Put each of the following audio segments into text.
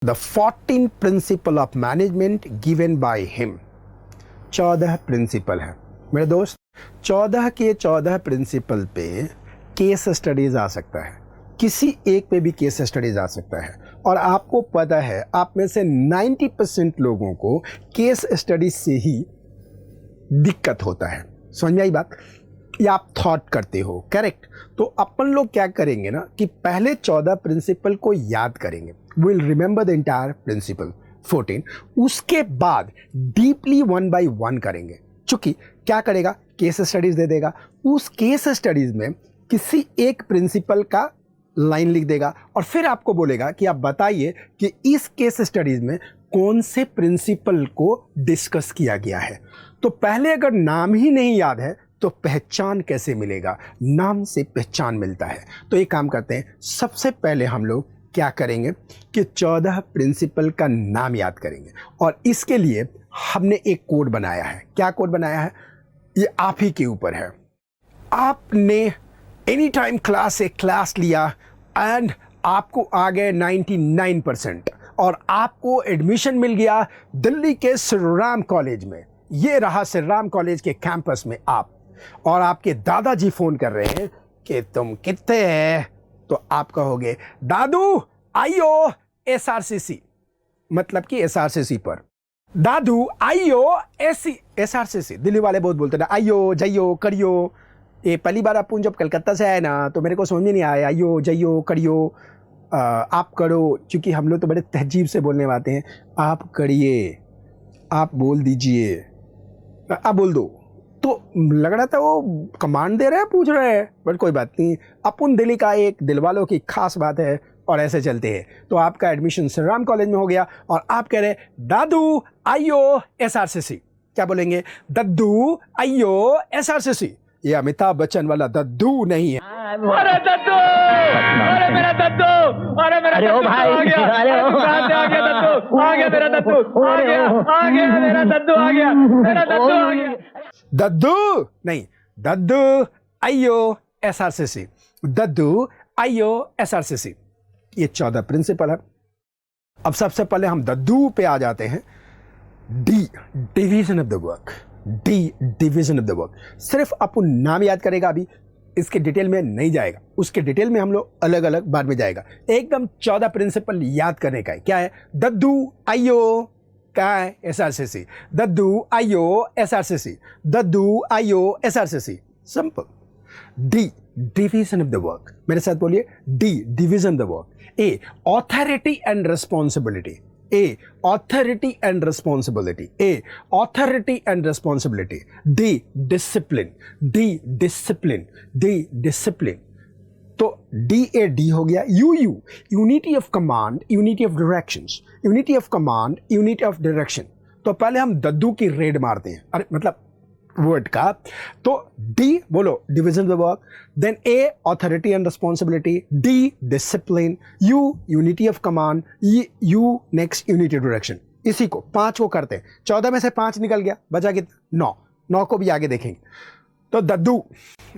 The 14 principle of management given by him. 14 principle है मेरे दोस्त। 14 के 14 प्रिंसिपल पे केस स्टडीज आ सकता है, किसी एक पे भी केस स्टडीज आ सकता है। और आपको पता है आप में से 90% लोगों को केस स्टडीज से ही दिक्कत होता है। समझ में आई बात? या आप थॉट करते हो करेक्ट। तो अपन लोग क्या करेंगे ना कि पहले 14 प्रिंसिपल को याद करेंगे, will remember the entire principle 14। उसके बाद डीपली 1 by 1 करेंगे। चूंकि क्या करेगा, केस स्टडीज दे देगा, उस केस स्टडीज में किसी एक प्रिंसिपल का लाइन लिख देगा और फिर आपको बोलेगा कि आप बताइए कि इस केस स्टडीज में कौन से प्रिंसिपल को डिस्कस किया गया है। तो पहले अगर नाम ही नहीं याद है तो पहचान कैसे मिलेगा? नाम से पहचान मिलता है। तो एक काम करते हैं, सबसे पहले हम लोग क्या करेंगे कि 14 प्रिंसिपल का नाम याद करेंगे। और इसके लिए हमने एक कोड बनाया है। क्या कोड बनाया है? ये आप ही के ऊपर है। आपने एनी टाइम क्लास से क्लास लिया एंड आपको आ गए 99% और आपको एडमिशन मिल गया दिल्ली के श्रीराम कॉलेज में। ये रहा श्रीराम कॉलेज के कैंपस में आप, और आपके दादाजी फोन कर रहे हैं कि तुम कितने हैं। तो आप कहोगे दादू आइयो SRCC, मतलब कि SRCC पर। दादू आइयो SRCC। दिल्ली वाले बहुत बोलते हैं ना, आइयो जाइयो करियो। ये पहली बार अपन जब कलकत्ता से आए ना तो मेरे को समझ में नहीं आया आइयो जाइयो करियो। आप करो, क्योंकि हम लोग तो बड़े तहजीब से बोलने वाले हैं। आप करिए, आप बोल दीजिए, आप बोल दो। तो लग रहा था वो कमांड दे रहे हैं, पूछ रहे हैं, बट कोई बात नहीं। अपन दिल्ली का एक दिल वालों की खास बात है और ऐसे चलते हैं। तो आपका एडमिशन श्रीराम कॉलेज में हो गया और आप कह रहे दादू आइयो SRCC। क्या बोलेंगे? दद्दू आइयो SRCC। ये अमिताभ बच्चन वाला दद्दू नहीं है। अरे दद्दू, अरे मेरा दद्दू, अरे मेरा दद्दू आ गया, आ गया दद्दू, आ गया मेरा दद्दू, आ गया मेरा दद्दू, आ गया मेरा दद्दू, आ गया। दद्दू नहीं, दद्दू आइयो SRCC, दद्दू आइयो SRCC। ये 14 प्रिंसिपल है। अब सबसे पहले हम दद्दू पे आ जाते हैं। D, division of the work. D, division of the work. सिर्फ अपन नाम याद करेगा, अभी इसके डिटेल में नहीं जाएगा। उसके डिटेल में हम लोग अलग अलग बाद में जाएगा। एकदम 14 प्रिंसिपल याद करने का है। क्या है? दद्दू आइयो क्या है? SRCC। दद्दू आइयो SRCC, दद्दू आइयो SRCC। Simple. D, division of the work. मेरे साथ बोलिए, D, division of the work. A, authority and responsibility. A, authority and responsibility. A, authority and responsibility. D, discipline. D, discipline. D, discipline. तो DAD हो गया। UU, unity of command, unity of directions. Unity of command, unity of direction. तो पहले हम दद्दू की red मारते हैं, अरे मतलब वर्ड का। तो D बोलो, division of the work. Then A, authority and responsibility. D, discipline. U, unity of command. U, next unity of direction. इसी को 5 को करते हैं। 14 में से 5 निकल गया, बचा कितना? 9। 9 को भी आगे देखेंगे। तो दद्दू,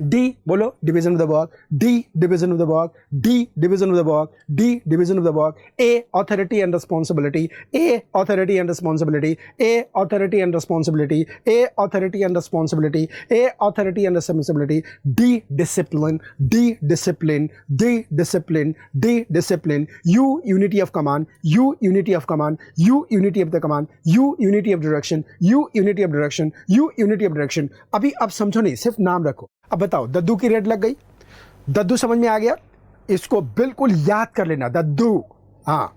D बोलो, division of the work. D, division of the work. D, division of the work. D, division of the work. A, authority and responsibility. A, authority and responsibility. A, authority and responsibility. A, authority and responsibility. A, authority and responsibility. D, discipline. D, discipline. D, discipline. D, discipline. U, unity of command. U, unity of command. U, unity of the command. U, unity of direction. U, unity of direction. U, unity of direction. अभी अब समझो नहीं, सिर्फ नाम रखो। अब बताओ, दद्दू की रेड लग गई? दद्दू समझ में आ गया? इसको बिल्कुल याद कर लेना, दद्दू। हाँ,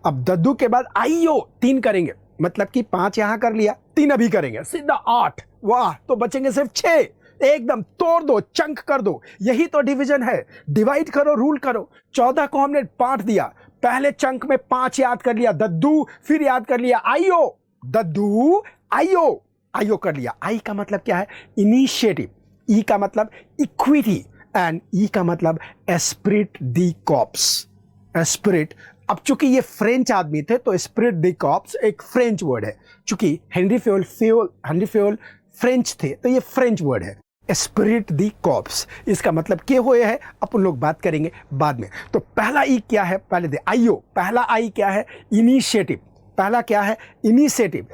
अब दद्दू के बाद आइयो 3 करेंगे, मतलब कि 5 यहां कर लिया, 3 अभी करेंगे, सीधा 8। वाह, तो बचेंगे सिर्फ 6। एकदम तोड़ दो, चंक कर दो। यही तो डिवीजन है। डिवाइड करो, रूल करो। 14 को हमने बांट दिया। पहले चंक में 5 याद कर लिया दद्दू, फिर याद कर लिया आइयो। दद्दू आइयो, आइयो कर लिया। आई का मतलब क्या है? इनिशिएटिव। ई का मतलब इक्विटी एंड ई का मतलब एस्पिरिट दी कॉर्प्स। एस्पिरिट। अब चूंकि ये फ्रेंच आदमी थे तो एस्पिरिट दी कॉर्प्स एक फ्रेंच वर्ड है। चूंकि हेनरी फ्योल फ्रेंच थे तो ये फ्रेंच वर्ड है। स्पिरिट दी कॉप्स। इसका मतलब क्या हुए है अपन लोग बात करेंगे बाद में। तो पहला ई क्या है, पहले दे आईओ। पहला आई क्या है, इनिशिएटिव। पहला क्या है, इनिशिएटिव।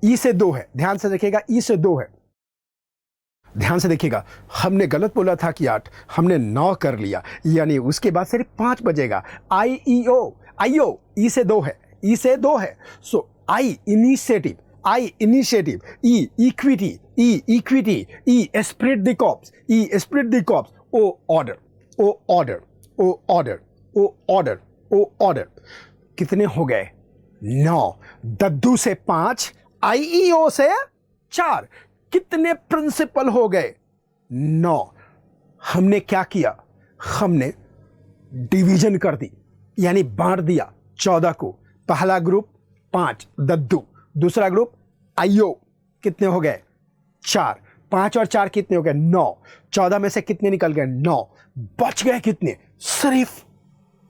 ई से 2 है, ध्यान से देखिएगा, ई से 2 है, ध्यान से देखिएगा। हमने गलत बोला था कि 8, हमने 9 कर लिया, यानी उसके बाद सिर्फ 5 बजेगा। आई ई ओ, आईओ ई से 2 है, ई से 2 है। So I initiative, I initiative, E equity, E equity, E esprit de corps, E esprit de corps, O order, O order, O order, O order, O order. कितने हो गए, 9। दद्दू से 5, आईईओ से 4। कितने प्रिंसिपल हो गए, 9। हमने क्या किया, हमने डिवीजन कर दी, यानी बांट दिया 14 को। पहला ग्रुप 5 दद्दू, दूसरा ग्रुप आईओ, कितने हो गए 4। 5 और 4 कितने हो गए, 9। 14 में से कितने निकल गए, 9। बच गए कितने, सिर्फ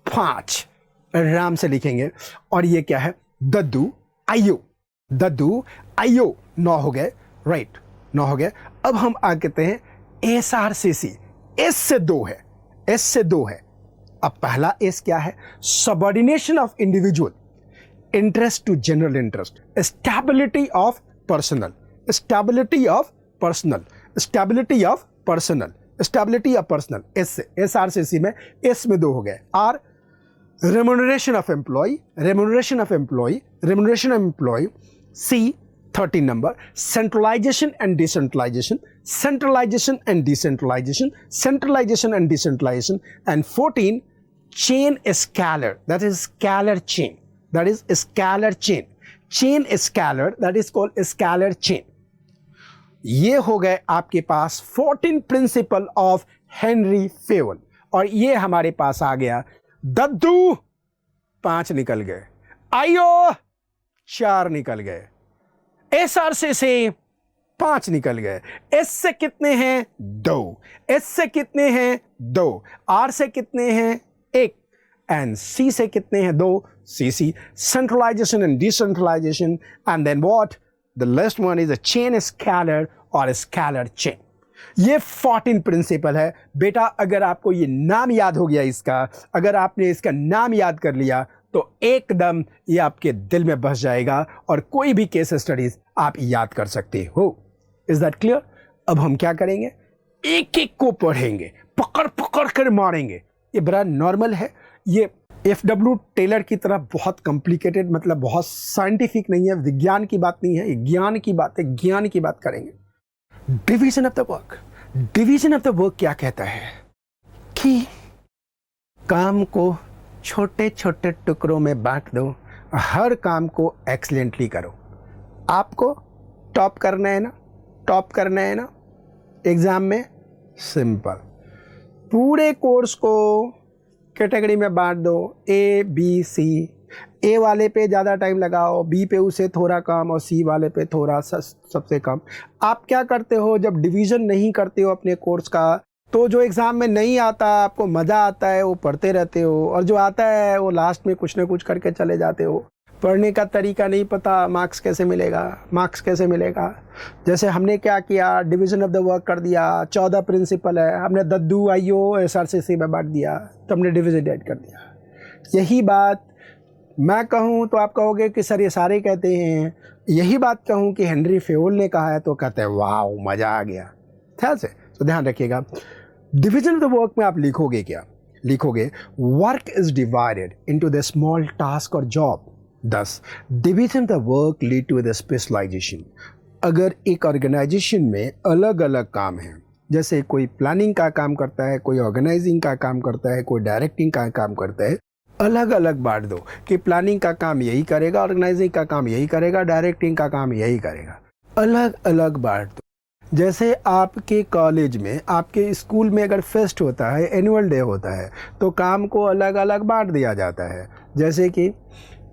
5। आराम से लिखेंगे। और ये क्या है, दद्दू आईओ, दद्दू आईओ, 9 हो गए, राइट, 9 हो गए। अब हम आ कहते हैं एसआरसीसी, एस से 2 है, एस से 2 है। अब पहला एस क्या है, subordination of individual interest to general interest, stability of personal, stability of personal, stability of personal, stability of personal. S से, एसआरसीसी में एस में 2 हो गए। R remuneration of employee, remuneration of employee, remuneration of employee. C 13 number, centralization and decentralization, centralization and decentralization, centralization and decentralization. And 14, chain scalar, that is scalar chain, that is scalar chain, chain scalar, that is called scalar chain. ये हो गए आपके पास 14 principle of Henry फेवल। और ये हमारे पास आ गया, दद्दू 5 निकल गए, आईओ 4 निकल गए, एसआरसी से 5 निकल गए, एस से कितने हैं 2, एस से कितने हैं 2, आर से कितने हैं 1, एंड सी से कितने हैं 2, C centralisation and decentralisation. And then what, the last one is a chain scalar और स्केलर चेन। ये 14 प्रिंसिपल है बेटा। अगर आपको ये नाम याद हो गया इसका, अगर आपने इसका नाम याद कर लिया तो एकदम ये आपके दिल में बस जाएगा और कोई भी केस स्टडीज आप याद कर सकते हो। Is that clear? अब हम क्या करेंगे, एक एक को पढ़ेंगे, पकड़ पकड़ कर मारेंगे। ये बड़ा नॉर्मल है, ये FW टेलर की तरह बहुत कॉम्प्लिकेटेड, मतलब बहुत साइंटिफिक नहीं है, विज्ञान की बात नहीं है, ये ज्ञान की बात है, ज्ञान की बात करेंगे। Division of the work, division of the work क्या कहता है कि काम को छोटे छोटे टुकड़ों में बांट दो, हर काम को एक्सीलेंटली करो। आपको टॉप करना है ना, टॉप करना है ना एग्जाम में, सिंपल, पूरे कोर्स को कैटेगरी में बांट दो, A B C। ए वाले पे ज़्यादा टाइम लगाओ, बी पे उसे थोड़ा कम, और सी वाले पे थोड़ा सबसे कम। आप क्या करते हो, जब डिवीज़न नहीं करते हो अपने कोर्स का, तो जो एग्ज़ाम में नहीं आता आपको मज़ा आता है वो पढ़ते रहते हो, और जो आता है वो लास्ट में कुछ ना कुछ करके चले जाते हो। पढ़ने का तरीका नहीं पता, मार्क्स कैसे मिलेगा, मार्क्स कैसे मिलेगा। जैसे हमने क्या किया, डिवीज़न ऑफ द वर्क कर दिया, 14 प्रिंसिपल है, हमने दद्दू आईओ एसआरसीसी में बांट दिया, तो हमने डिवीजन कर दिया। यही बात मैं कहूँ तो आप कहोगे कि सर ये सारे कहते हैं, यही बात कहूँ कि हेनरी फेवल ने कहा है तो कहते हैं वाह मज़ा आ गया। ध्यान से, तो ध्यान रखिएगा, डिवीजन ऑफ द वर्क में आप लिखोगे क्या, लिखोगे work is divided into the small task और job, thus division of the work lead to the specialisation. अगर एक ऑर्गेनाइजेशन में अलग अलग काम है, जैसे कोई प्लानिंग का काम करता है, कोई ऑर्गेनाइजिंग का काम करता है, कोई डायरेक्टिंग का काम करता है, अलग अलग बांट दो कि प्लानिंग का काम यही करेगा, ऑर्गेनाइजिंग का काम यही करेगा, डायरेक्टिंग का काम यही करेगा, अलग अलग बांट दो। जैसे आपके कॉलेज में, आपके स्कूल में अगर फेस्ट होता है, एनुअल डे होता है, तो काम को अलग अलग बांट दिया जाता है। जैसे कि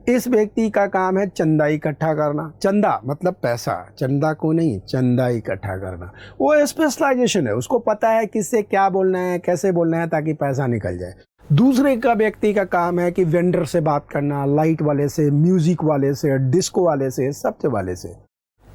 इस व्यक्ति का काम है चंदा इकट्ठा करना, चंदा मतलब पैसा, चंदा को नहीं, चंदा इकट्ठा करना, वो स्पेशलाइजेशन है, उसको पता है किससे क्या बोलना है, कैसे बोलना है ताकि पैसा निकल जाए। दूसरे का व्यक्ति का काम है कि वेंडर से बात करना, लाइट वाले से, म्यूजिक वाले से, डिस्को वाले से, सबसे वाले से।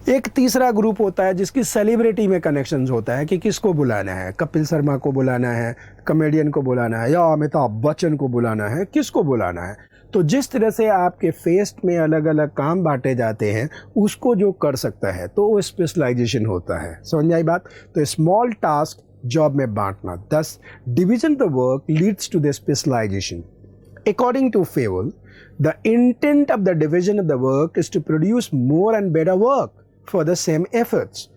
एक तीसरा ग्रुप होता है जिसकी सेलिब्रिटी में कनेक्शंस होता है कि किसको बुलाना है, कपिल शर्मा को बुलाना है, कॉमेडियन को बुलाना है, या अमिताभ बच्चन को बुलाना है, किसको बुलाना है। तो जिस तरह से आपके फेस्ट में अलग अलग काम बांटे जाते हैं, उसको जो कर सकता है तो वो स्पेशलाइजेशन होता है। समझ आई बात? तो स्मॉल टास्क जॉब में बांटना, this division the work leads to the specialisation. According to Fayol, the intent of the division of the work is to produce more and better work for the same efforts.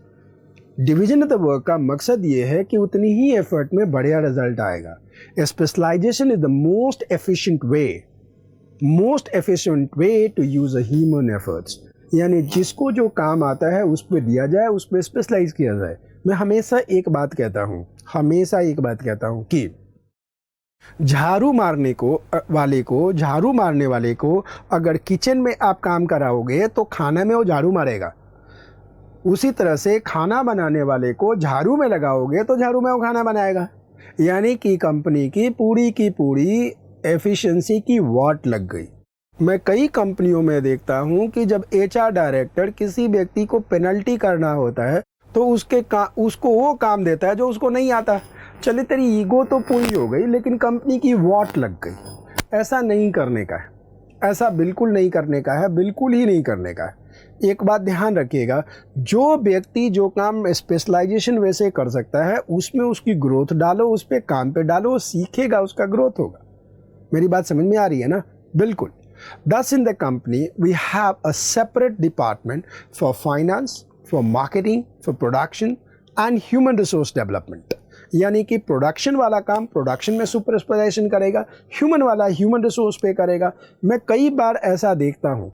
Division of the work का मकसद ये है कि उतनी ही effort में बढ़िया result आएगा। Specialisation is the most efficient way to use a human efforts. यानी जिसको जो काम आता है उस पर दिया जाए, उस पर स्पेशलाइज किया जाए। मैं हमेशा एक बात कहता हूँ कि झाड़ू मारने वाले को अगर किचन में आप काम कराओगे तो खाना में वो झाड़ू मारेगा। उसी तरह से खाना बनाने वाले को झाड़ू में लगाओगे तो झाड़ू में वो खाना बनाएगा। यानी कि कंपनी की पूरी एफिशिएंसी की वाट लग गई। मैं कई कंपनियों में देखता हूं कि जब एचआर डायरेक्टर किसी व्यक्ति को पेनल्टी करना होता है तो उसको वो काम देता है जो उसको नहीं आता। चले तेरी ईगो तो पूरी हो गई, लेकिन कंपनी की वाट लग गई। ऐसा नहीं करने का है, ऐसा बिल्कुल नहीं करने का है, बिल्कुल ही नहीं करने का है। एक बात ध्यान रखिएगा, जो व्यक्ति जो काम स्पेशलाइजेशन वैसे कर सकता है उसमें उसकी ग्रोथ डालो, उस पर काम पे डालो, सीखेगा, उसका ग्रोथ होगा। मेरी बात समझ में आ रही है ना? बिल्कुल। Thus in the company we have a separate department for finance, for marketing, for production and human resource development। यानी कि प्रोडक्शन वाला काम प्रोडक्शन में सुपर स्पेशलाइजेशन करेगा, ह्यूमन वाला ह्यूमन रिसोर्स पे करेगा। मैं कई बार ऐसा देखता हूँ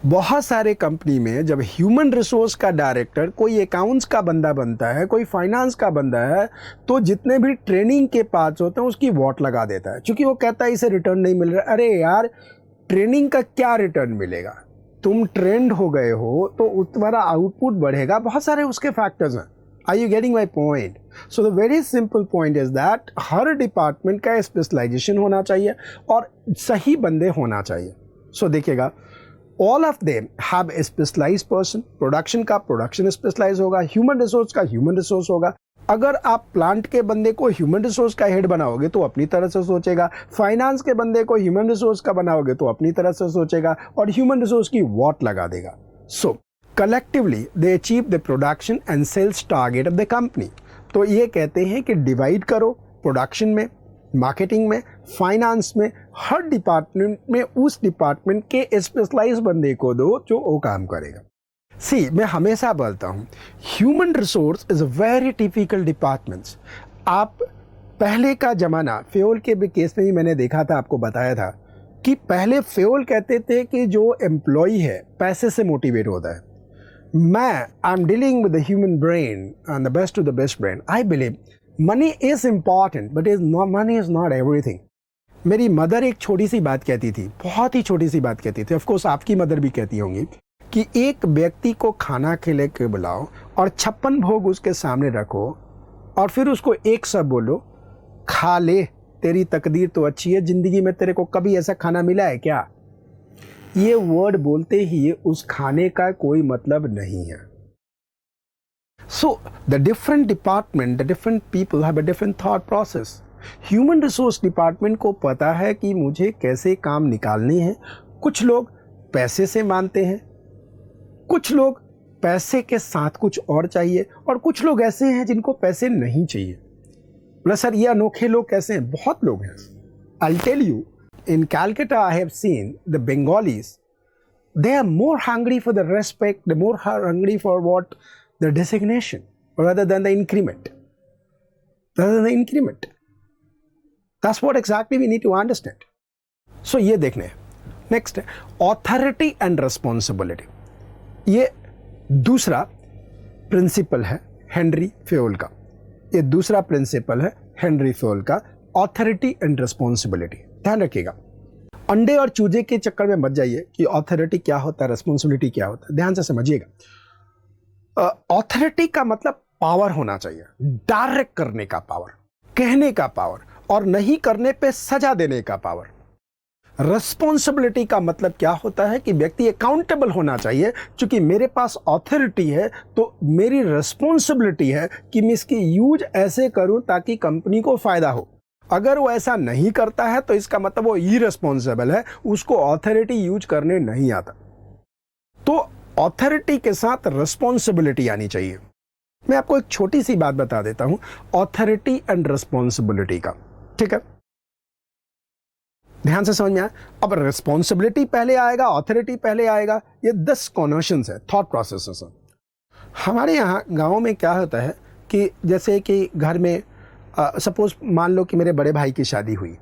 बहुत सारे कंपनी में, जब ह्यूमन रिसोर्स का डायरेक्टर कोई अकाउंट्स का बंदा बनता है, कोई फाइनेंस का बंदा है, तो जितने भी ट्रेनिंग के पार्ट्स होते हैं उसकी वॉट लगा देता है, क्योंकि वो कहता है इसे रिटर्न नहीं मिल रहा। अरे यार, ट्रेनिंग का क्या रिटर्न मिलेगा? तुम ट्रेंड हो गए हो तो तुम्हारा आउटपुट बढ़ेगा। बहुत सारे उसके फैक्टर्स हैं। Are you getting my point? So the very simple point is that हर डिपार्टमेंट का स्पेशलाइजेशन होना चाहिए और सही बंदे होना चाहिए। सो देखिएगा, all of them have a specialise person. Production का प्रोडक्शन स्पेशलाइज होगा, ह्यूमन रिसोर्स का ह्यूमन रिसोर्स होगा। अगर आप प्लांट के बंदे को ह्यूमन रिसोर्स का हेड बनाओगे तो अपनी तरह से सोचेगा, फाइनेंस के बंदे को ह्यूमन रिसोर्स का बनाओगे तो अपनी तरह से सोचेगा और ह्यूमन रिसोर्स की वॉट लगा देगा। So collectively they achieve the production and sales target of the company. तो ये कहते हैं कि डिवाइड करो, प्रोडक्शन में, मार्केटिंग में, फाइनेंस में, हर डिपार्टमेंट में उस डिपार्टमेंट के स्पेशलाइज बंदे को दो जो वो काम करेगा। सी, मैं हमेशा बोलता हूँ human resource is a very typical departments. आप पहले का ज़माना, फ्योल के भी केस में ही मैंने देखा था, आपको बताया था कि पहले फ्योल कहते थे कि जो एम्प्लॉई है पैसे से मोटिवेट होता है। I am dealing with the human brain and the best to the best brain. I believe money is important but money is not everything. मेरी मदर एक छोटी सी बात कहती थी, बहुत ही छोटी सी बात कहती थी, ऑफकोर्स आपकी मदर भी कहती होंगी, कि एक व्यक्ति को खाना खिला के बुलाओ और 56 भोग उसके सामने रखो और फिर उसको एक शब्द बोलो, खा ले, तेरी तकदीर तो अच्छी है, जिंदगी में तेरे को कभी ऐसा खाना मिला है क्या? ये वर्ड बोलते ही उस खाने का कोई मतलब नहीं है। So the different department, the different people have a different thought process. Human resource department को पता है कि मुझे कैसे काम निकालने हैं। कुछ लोग पैसे से मानते हैं, कुछ लोग पैसे के साथ कुछ और चाहिए, और कुछ लोग ऐसे हैं जिनको पैसे नहीं चाहिए। बोला सर ये अनोखे लोग कैसे हैं? बहुत लोग हैं। I'll tell you, in Calcutta I have seen the Bengalis, they are more hungry for the respect, they're more hungry for what? The designation rather than the increment. That's what exactly we need to understand. So ये देखने हैं। Next, authority and responsibility. ये दूसरा principal है Henry Fayol का। ये दूसरा principal है हेनरी फ्योल का, ऑथोरिटी एंड रिस्पॉन्सिबिलिटी। ध्यान रखिएगा, अंडे और चूजे के चक्कर में मत जाइए कि ऑथोरिटी क्या होता है, रिस्पॉन्सिबिलिटी क्या होता है। ध्यान से समझिएगा। ऑथोरिटी का मतलब पावर होना चाहिए, डायरेक्ट करने का पावर, कहने का पावर, और नहीं करने पे सजा देने का पावर। रिस्पॉन्सिबिलिटी का मतलब क्या होता है कि व्यक्ति अकाउंटेबल होना चाहिए। क्योंकि मेरे पास ऑथोरिटी है तो मेरी रिस्पॉन्सिबिलिटी है कि मैं इसकी यूज ऐसे करूं ताकि कंपनी को फायदा हो। अगर वो ऐसा नहीं करता है तो इसका मतलब वो इररिस्पॉन्सिबल है, उसको ऑथोरिटी यूज करने नहीं आता। तो ऑथोरिटी के साथ रिस्पॉन्सिबिलिटी आनी चाहिए। मैं आपको एक छोटी सी बात बता देता हूं ऑथोरिटी एंड रिस्पॉन्सिबिलिटी का, ठीक है? ध्यान से समझ में आया। अब रिस्पॉन्सिबिलिटी पहले आएगा, ऑथोरिटी पहले आएगा, ये 10 कॉनोशंस है, थॉट प्रोसेसेस है। हमारे यहाँ गाँव में क्या होता है कि जैसे कि घर में सपोज मान लो कि मेरे बड़े भाई की शादी हुई,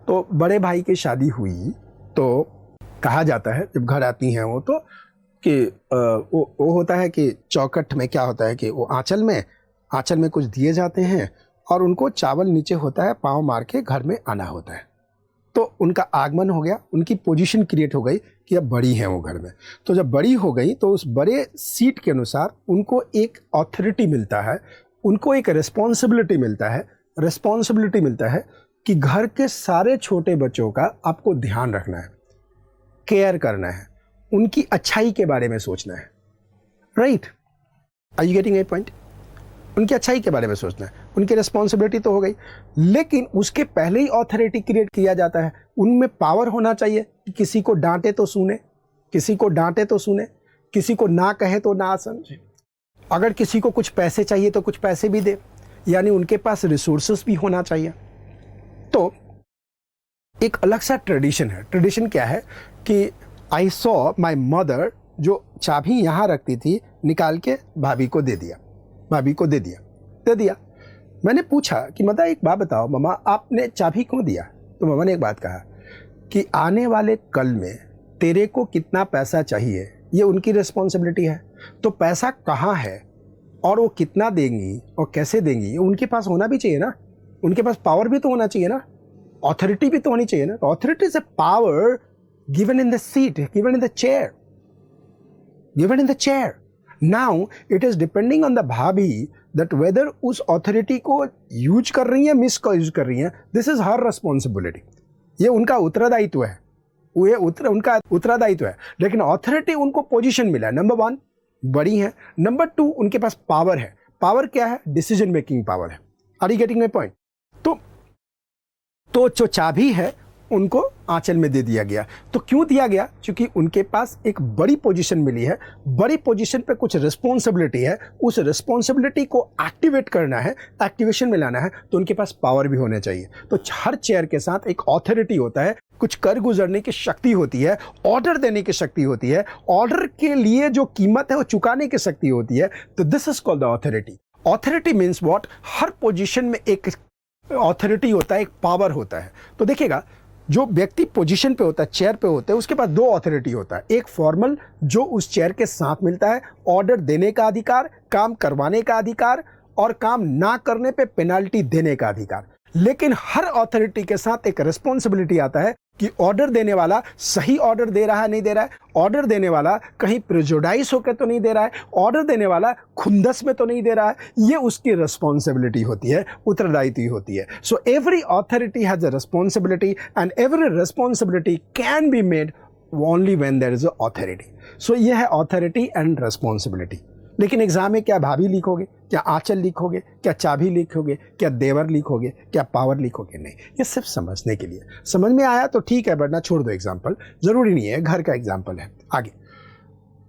तो बड़े भाई की शादी हुई तो कहा जाता है जब घर आती हैं वो तो कि वो होता है कि चौखट में क्या होता है कि वो आंचल में कुछ दिए जाते हैं और उनको चावल नीचे होता है, पाँव मार के घर में आना होता है। तो उनका आगमन हो गया, उनकी पोजीशन क्रिएट हो गई कि अब बड़ी हैं वो घर में। तो जब बड़ी हो गई तो उस बड़े सीट के अनुसार उनको एक ऑथोरिटी मिलता है, उनको एक रिस्पॉन्सिबिलिटी मिलता है कि घर के सारे छोटे बच्चों का आपको ध्यान रखना है, केयर करना है, उनकी अच्छाई के बारे में सोचना है। Right? Are you getting a point? उनकी अच्छाई के बारे में सोचना है, उनकी रिस्पॉन्सिबिलिटी तो हो गई, लेकिन उसके पहले ही ऑथोरिटी क्रिएट किया जाता है। उनमें पावर होना चाहिए कि किसी को डांटे तो सुने, किसी को ना कहे तो ना समझे, अगर किसी को कुछ पैसे चाहिए तो कुछ पैसे भी दे, यानी उनके पास रिसोर्सेस भी होना चाहिए। तो एक अलग सा ट्रेडिशन है। ट्रेडिशन क्या है कि आई सॉ माई मदर जो चाबी यहाँ रखती थी निकाल के भाभी को दे दिया। मैंने पूछा कि मदा एक बात बताओ मामा, आपने चाबी क्यों दिया? तो मामा ने एक बात कहा कि आने वाले कल में तेरे को कितना पैसा चाहिए ये उनकी रिस्पॉन्सिबिलिटी है। तो पैसा कहाँ है और वो कितना देंगी और कैसे देंगी ये उनके पास होना भी चाहिए ना, उनके पास पावर भी तो होना चाहिए ना, ऑथोरिटी भी तो होनी चाहिए ना। Authority is a power given in the seat, given in the chair. Now it is depending on the भाभी that whether उस authority को यूज कर रही है, मिस यूज कर रही है। This is her responsibility. ये उनका उत्तरदायित्व है, उनका उत्तरदायित्व है। लेकिन ऑथोरिटी उनको पोजीशन मिला है, नंबर 1 बड़ी है, नंबर 2 उनके पास पावर है। पावर क्या है? डिसीजन मेकिंग पावर है। Are you getting my point? तो जो चाबी है उनको आंचल में दे दिया गया। तो क्यों दिया गया? क्योंकि उनके पास एक बड़ी पोजीशन मिली है, बड़ी पोजीशन पे कुछ रिस्पॉन्सिबिलिटी है, उस रिस्पॉन्सिबिलिटी को एक्टिवेट करना है, एक्टिवेशन में लाना है, तो उनके पास पावर भी होना चाहिए। तो हर चेयर के साथ एक ऑथोरिटी होता है, कुछ कर गुजरने की शक्ति होती है, ऑर्डर देने की शक्ति होती है, ऑर्डर के लिए जो कीमत है वो चुकाने की शक्ति होती है। तो this is called the authority. Authority means what? Her position में एक ऑथोरिटी होता है, एक पावर होता है। तो देखिएगा, जो व्यक्ति पोजीशन पे होता है, चेयर पे होता है, उसके पास 2 ऑथोरिटी होता है। एक फॉर्मल जो उस चेयर के साथ मिलता है, ऑर्डर देने का अधिकार, काम करवाने का अधिकार और काम ना करने पे पेनाल्टी देने का अधिकार। लेकिन हर ऑथोरिटी के साथ एक रिस्पॉन्सिबिलिटी आता है कि ऑर्डर देने वाला सही ऑर्डर दे रहा है नहीं दे रहा है, ऑर्डर देने वाला कहीं प्रेजुडाइज होकर तो नहीं दे रहा है, ऑर्डर देने वाला खुंदस में तो नहीं दे रहा है। ये उसकी रिस्पॉन्सिबिलिटी होती है, उत्तरदायित्व होती है। So every authority has a responsibility and every responsibility can be made only when there is a authority. So ये है ऑथोरिटी एंड रिस्पॉन्सिबिलिटी। लेकिन एग्जाम में क्या भाभी लिखोगे, क्या आंचल लिखोगे, क्या चाबी लिखोगे, क्या देवर लिखोगे, क्या पावर लिखोगे? नहीं, ये सिर्फ समझने के लिए। समझ में आया तो ठीक है, वरना छोड़ दो एग्जाम्पल, जरूरी नहीं है, घर का एग्जाम्पल है आगे।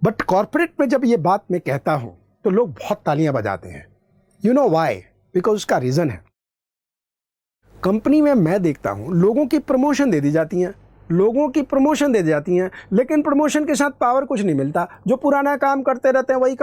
बट कॉर्पोरेट में जब ये बात मैं कहता हूं तो लोग बहुत तालियां बजाते हैं। You know why? बिकॉज उसका रीजन है। कंपनी में मैं देखता हूं लोगों की प्रमोशन दे दी जाती है, लेकिन प्रमोशन के साथ पावर कुछ नहीं मिलता। जो पुराना काम करते रहते हैं वही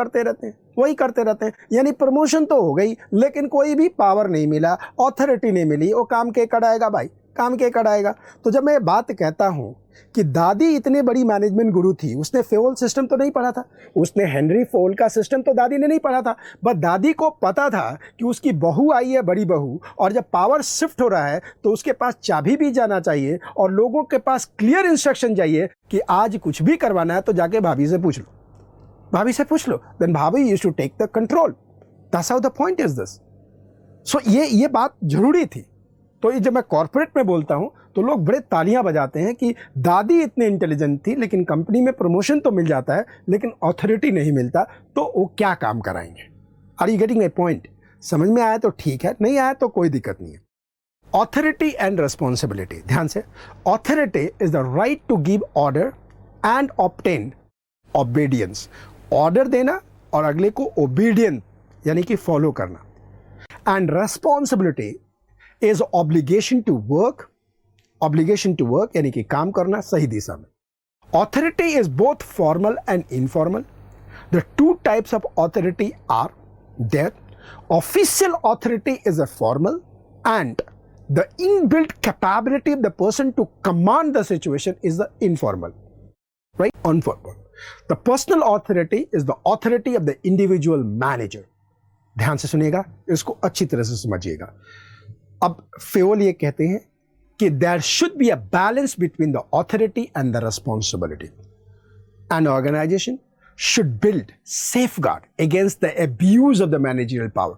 करते रहते हैं। यानी प्रमोशन तो हो गई लेकिन कोई भी पावर नहीं मिला, ऑथोरिटी नहीं मिली। वो काम के कड़ाएगा भाई, काम के कड़ाएगा। तो जब मैं बात कहता हूं कि दादी इतनी बड़ी मैनेजमेंट गुरु थी, उसने फेवल सिस्टम तो नहीं पढ़ा था, उसने हेनरी फोल का सिस्टम तो दादी ने नहीं पढ़ा था, बट दादी को पता था कि उसकी बहू आई है, बड़ी बहू, और जब पावर शिफ्ट हो रहा है तो उसके पास चाबी भी जाना चाहिए और लोगों के पास क्लियर इंस्ट्रक्शन चाहिए कि आज कुछ भी करवाना है तो जाके भाभी से पूछ लो। देन भाभी used to take the control. That's how the point is this. So ये बात जरूरी थी। तो ये जब मैं कॉर्पोरेट में बोलता हूं तो लोग बड़े तालियां बजाते हैं कि दादी इतने इंटेलिजेंट थी, लेकिन कंपनी में प्रमोशन तो मिल जाता है लेकिन अथॉरिटी नहीं मिलता, तो वो क्या काम कराएंगे। Are you getting my point? समझ में आया तो ठीक है, नहीं आया तो कोई दिक्कत नहीं है। ऑथोरिटी एंड रेस्पॉन्सिबिलिटी, ध्यान से। Authority is the right to give order and obtain obedience, order देना और अगले को ओबीडियंट यानी कि फॉलो करना। And responsibility is obligation to work, obligation to work यानी कि काम करना सही दिशा में। Authority is both formal and informal. The two types of authority are there. Official authority is a formal and the inbuilt capability of the person to command the situation is the informal, right? Informal. The personal authority is the authority of the individual manager. ध्यान से सुनिएगा, इसको अच्छी तरह से समझिएगा। अब फेवल ये कहते हैं कि there should be a balance between the authority and the responsibility. An organization should build safeguard against the abuse of the managerial power.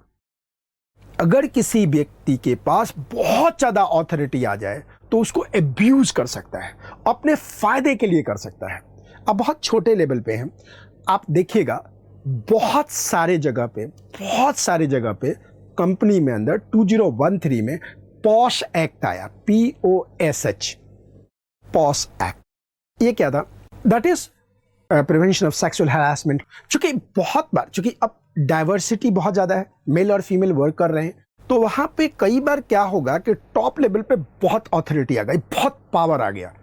अगर किसी व्यक्ति के पास बहुत ज्यादा ऑथोरिटी आ जाए तो उसको एब्यूज कर सकता है, अपने फायदे के लिए कर सकता है। अब बहुत छोटे लेवल पे हैं, आप देखिएगा बहुत सारे जगह पे कंपनी में अंदर 2013 में पॉश एक्ट आया, POSH, पॉश एक्ट। ये क्या था? That is prevention of sexual harassment. चूंकि अब डाइवर्सिटी बहुत ज़्यादा है, मेल और फीमेल वर्क कर रहे हैं, तो वहाँ पे कई बार क्या होगा कि टॉप लेवल पे बहुत अथॉरिटी आ गई, बहुत पावर आ गया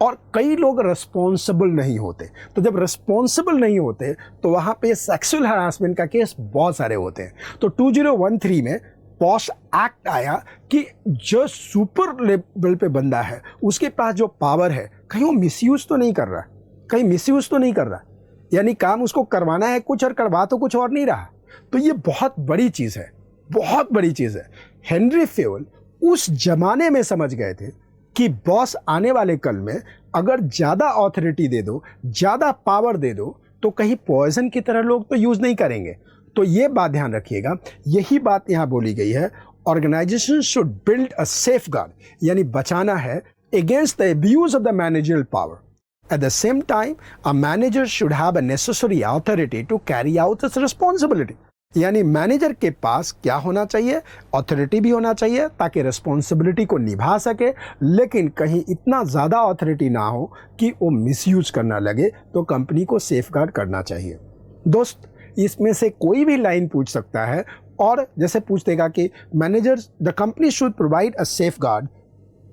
और कई लोग रिस्पॉन्सिबल नहीं होते। तो जब रिस्पॉन्सिबल नहीं होते तो वहाँ पे सेक्सुअल हरासमेंट का केस बहुत सारे होते हैं। तो 2013 में पॉश एक्ट आया कि जो सुपर लेवल पे बंदा है उसके पास जो पावर है, कहीं वो मिसयूज तो नहीं कर रहा, यानी काम उसको करवाना है कुछ और करवा तो कुछ और नहीं रहा। तो ये बहुत बड़ी चीज़ है, हेनरी फेवल उस जमाने में समझ गए थे कि बॉस आने वाले कल में अगर ज़्यादा ऑथोरिटी दे दो, ज़्यादा पावर दे दो, तो कहीं पॉइजन की तरह लोग तो यूज़ नहीं करेंगे। तो ये बात ध्यान रखिएगा, यही बात यहाँ बोली गई है। Organisation should build a safeguard, यानी बचाना है against the abuse of the managerial power. At the same time, a manager should have a necessary authority to carry out its responsibility. यानी मैनेजर के पास क्या होना चाहिए? अथॉरिटी भी होना चाहिए ताकि रिस्पॉन्सिबिलिटी को निभा सके, लेकिन कहीं इतना ज़्यादा अथॉरिटी ना हो कि वो मिसयूज करना लगे, तो कंपनी को सेफगार्ड करना चाहिए। दोस्त, इसमें से कोई भी लाइन पूछ सकता है और जैसे पूछ देगा कि manager, the company should provide a safeguard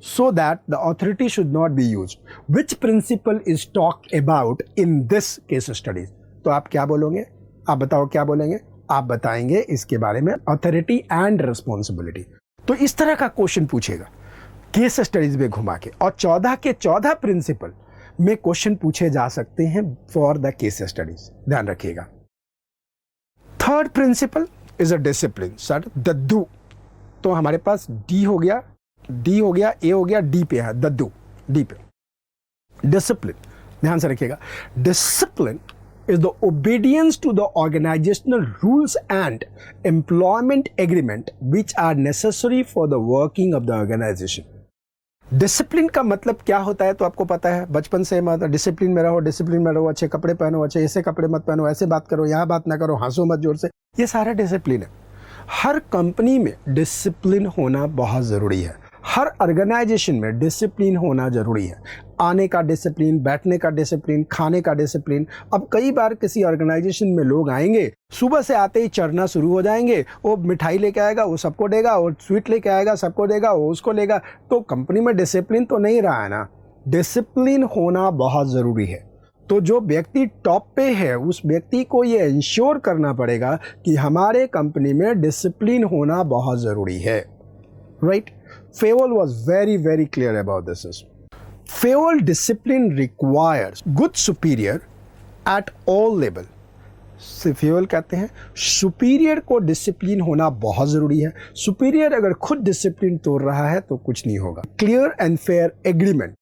so that the authority should not be used. Which principle is talked about in this case studies? तो आप क्या बोलोगे? आप बताओ क्या बोलेंगे? आप बताएंगे इसके बारे में authority and responsibility। तो इस तरह का क्वेश्चन पूछेगा केस स्टडीज में घुमा के, और 14 के 14 प्रिंसिपल में क्वेश्चन पूछे जा सकते हैं फॉर द केस स्टडीज। ध्यान रखिएगा। Third principle is a discipline. Sir दद्दू, तो हमारे पास डी हो गया, ए हो गया, डी पे है दद्दू, डी पे डिसिप्लिन। ध्यान से रखिएगा, discipline is the obedience to the organizational rules and employment agreement which are necessary for the working of the organization. Discipline का मतलब क्या होता है तो आपको पता है, बचपन से मतलब डिसिप्लिन में रहो, अच्छे कपड़े पहनो, अच्छे ऐसे कपड़े मत पहनो, ऐसे बात करो, यहाँ बात ना करो, हंसो मत जोर से, ये सारा डिसिप्लिन है। हर कंपनी में डिसिप्लिन होना बहुत ज़रूरी है, हर ऑर्गेनाइजेशन में डिसिप्लिन होना जरूरी है। आने का डिसिप्लिन, बैठने का डिसिप्लिन, खाने का डिसिप्लिन। अब कई बार किसी ऑर्गेनाइजेशन में लोग आएंगे, सुबह से आते ही चढ़ना शुरू हो जाएंगे, वो मिठाई लेके आएगा वो सबको देगा, वो स्वीट लेके आएगा सबको देगा, वो उसको लेगा, तो कंपनी में डिसिप्लिन तो नहीं रहा है ना। डिसिप्लिन होना बहुत ज़रूरी है। तो जो व्यक्ति टॉप पे है उस व्यक्ति को ये इंश्योर करना पड़ेगा कि हमारे कंपनी में डिसिप्लिन होना बहुत ज़रूरी है, right? Fayol was very, very clear about this. Fayol discipline requires good superior at all level. Fayol कहते हैं सुपीरियर को डिसिप्लिन होना बहुत ज़रूरी है। सुपीरियर अगर खुद डिसिप्लिन तोड़ रहा है तो कुछ नहीं होगा। Clear and fair agreement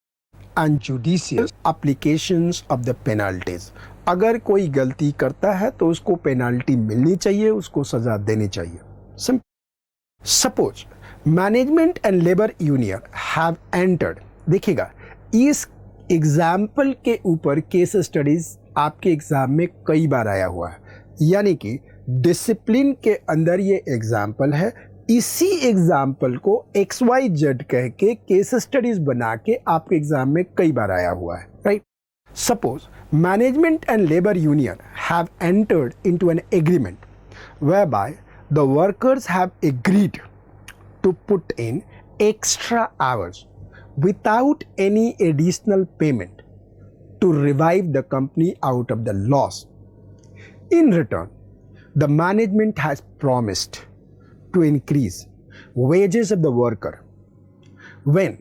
and judicious applications of the penalties. अगर कोई गलती करता है तो उसको पेनल्टी मिलनी चाहिए, उसको सज़ा देनी चाहिए। Simple. Suppose management and labour union have entered, देखिएगा इस एग्जाम्पल के ऊपर केस स्टडीज आपके एग्जाम में कई बार आया हुआ है, यानी कि डिसिप्लिन के अंदर ये एग्जाम्पल है, इसी एग्जाम्पल को XYZ कह के केस स्टडीज बना के आपके एग्जाम में कई बार आया हुआ है, right. Suppose management and labour union have entered into an agreement whereby the workers have agreed to put in extra hours without any additional payment to revive the company out of the loss. In return, the management has promised to increase wages of the worker when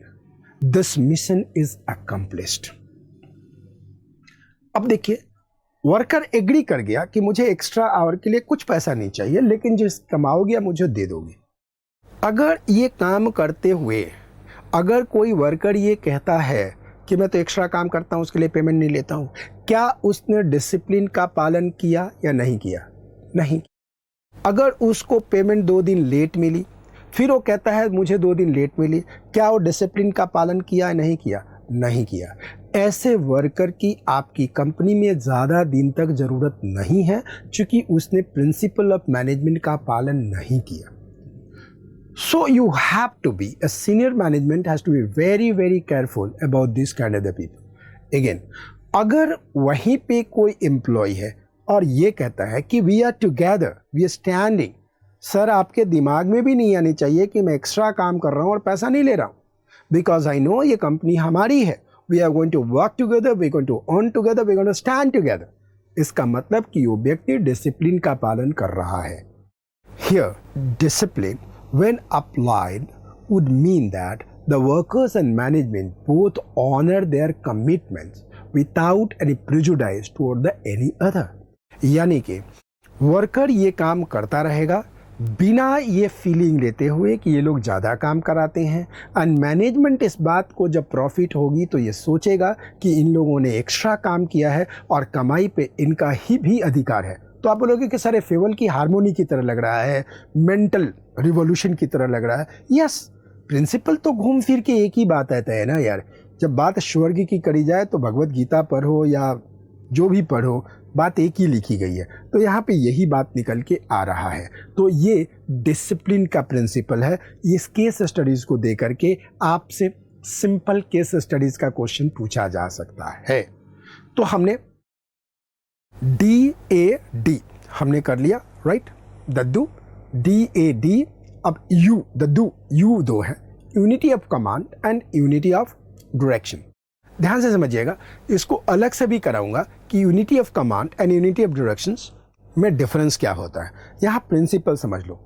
this mission is accomplished. अब देखिए, worker agree कर गया कि मुझे extra our के लिए कुछ पैसा नहीं चाहिए, लेकिन जो कमाओगे मुझे दे दोगे। अगर ये काम करते हुए अगर कोई वर्कर ये कहता है कि मैं तो एक्स्ट्रा काम करता हूँ, उसके लिए पेमेंट नहीं लेता हूँ, क्या उसने डिसिप्लिन का पालन किया या नहीं किया? नहीं। अगर उसको पेमेंट 2 दिन लेट मिली, फिर वो कहता है मुझे 2 दिन लेट मिली, क्या वो डिसिप्लिन का पालन किया या नहीं किया? नहीं किया। ऐसे वर्कर की आपकी कंपनी में ज़्यादा दिन तक ज़रूरत नहीं है, क्योंकि उसने प्रिंसिपल ऑफ मैनेजमेंट का पालन नहीं किया। So you have to be, a senior management has to be very very careful about this kind of the people. Again, अगर वहीं पे कोई एम्प्लॉय है और ये कहता है कि we are together, we are standing, sir आपके दिमाग में भी नहीं आनी चाहिए कि मैं एक्स्ट्रा काम कर रहा हूँ और पैसा नहीं ले रहा हूँ, बिकॉज आई नो ये कंपनी हमारी है, we are going to work together, we are going to earn together, we are going to stand together. इसका मतलब कि वो व्यक्ति डिसिप्लिन का पालन कर रहा है। Here discipline when applied would mean that the workers and management both honour their commitments without any prejudice toward the any other. यानी कि वर्कर ये काम करता रहेगा बिना ये फीलिंग लेते हुए कि ये लोग ज़्यादा काम कराते हैं, एंड मैनेजमेंट इस बात को जब प्रॉफिट होगी तो ये सोचेगा कि इन लोगों ने एक्स्ट्रा काम किया है और कमाई पे इनका ही भी अधिकार है। तो आप बोलोगे कि सर फेवल की हारमोनी की तरह लग रहा है, मेंटल रिवॉल्यूशन की तरह लग रहा है। यस, प्रिंसिपल तो घूम फिर के एक ही बात आता है ना यार। जब बात स्वर्ग की करी जाए तो भगवत गीता पढ़ो या जो भी पढ़ो, बात एक ही लिखी गई है। तो यहाँ पे यही बात निकल के आ रहा है। तो ये डिसिप्लिन का प्रिंसिपल है। इस केस स्टडीज़ को दे करके आपसे सिंपल केस स्टडीज़ का क्वेश्चन पूछा जा सकता है। तो हमने DAD हमने कर लिया, राइट, दद्दू, DAD। अब U, दद्दू, U 2 है, unity of command and unity of direction. ध्यान से समझिएगा, इसको अलग से भी कराऊंगा कि unity of command and unity of directions में डिफरेंस क्या होता है। यहाँ प्रिंसिपल समझ लो।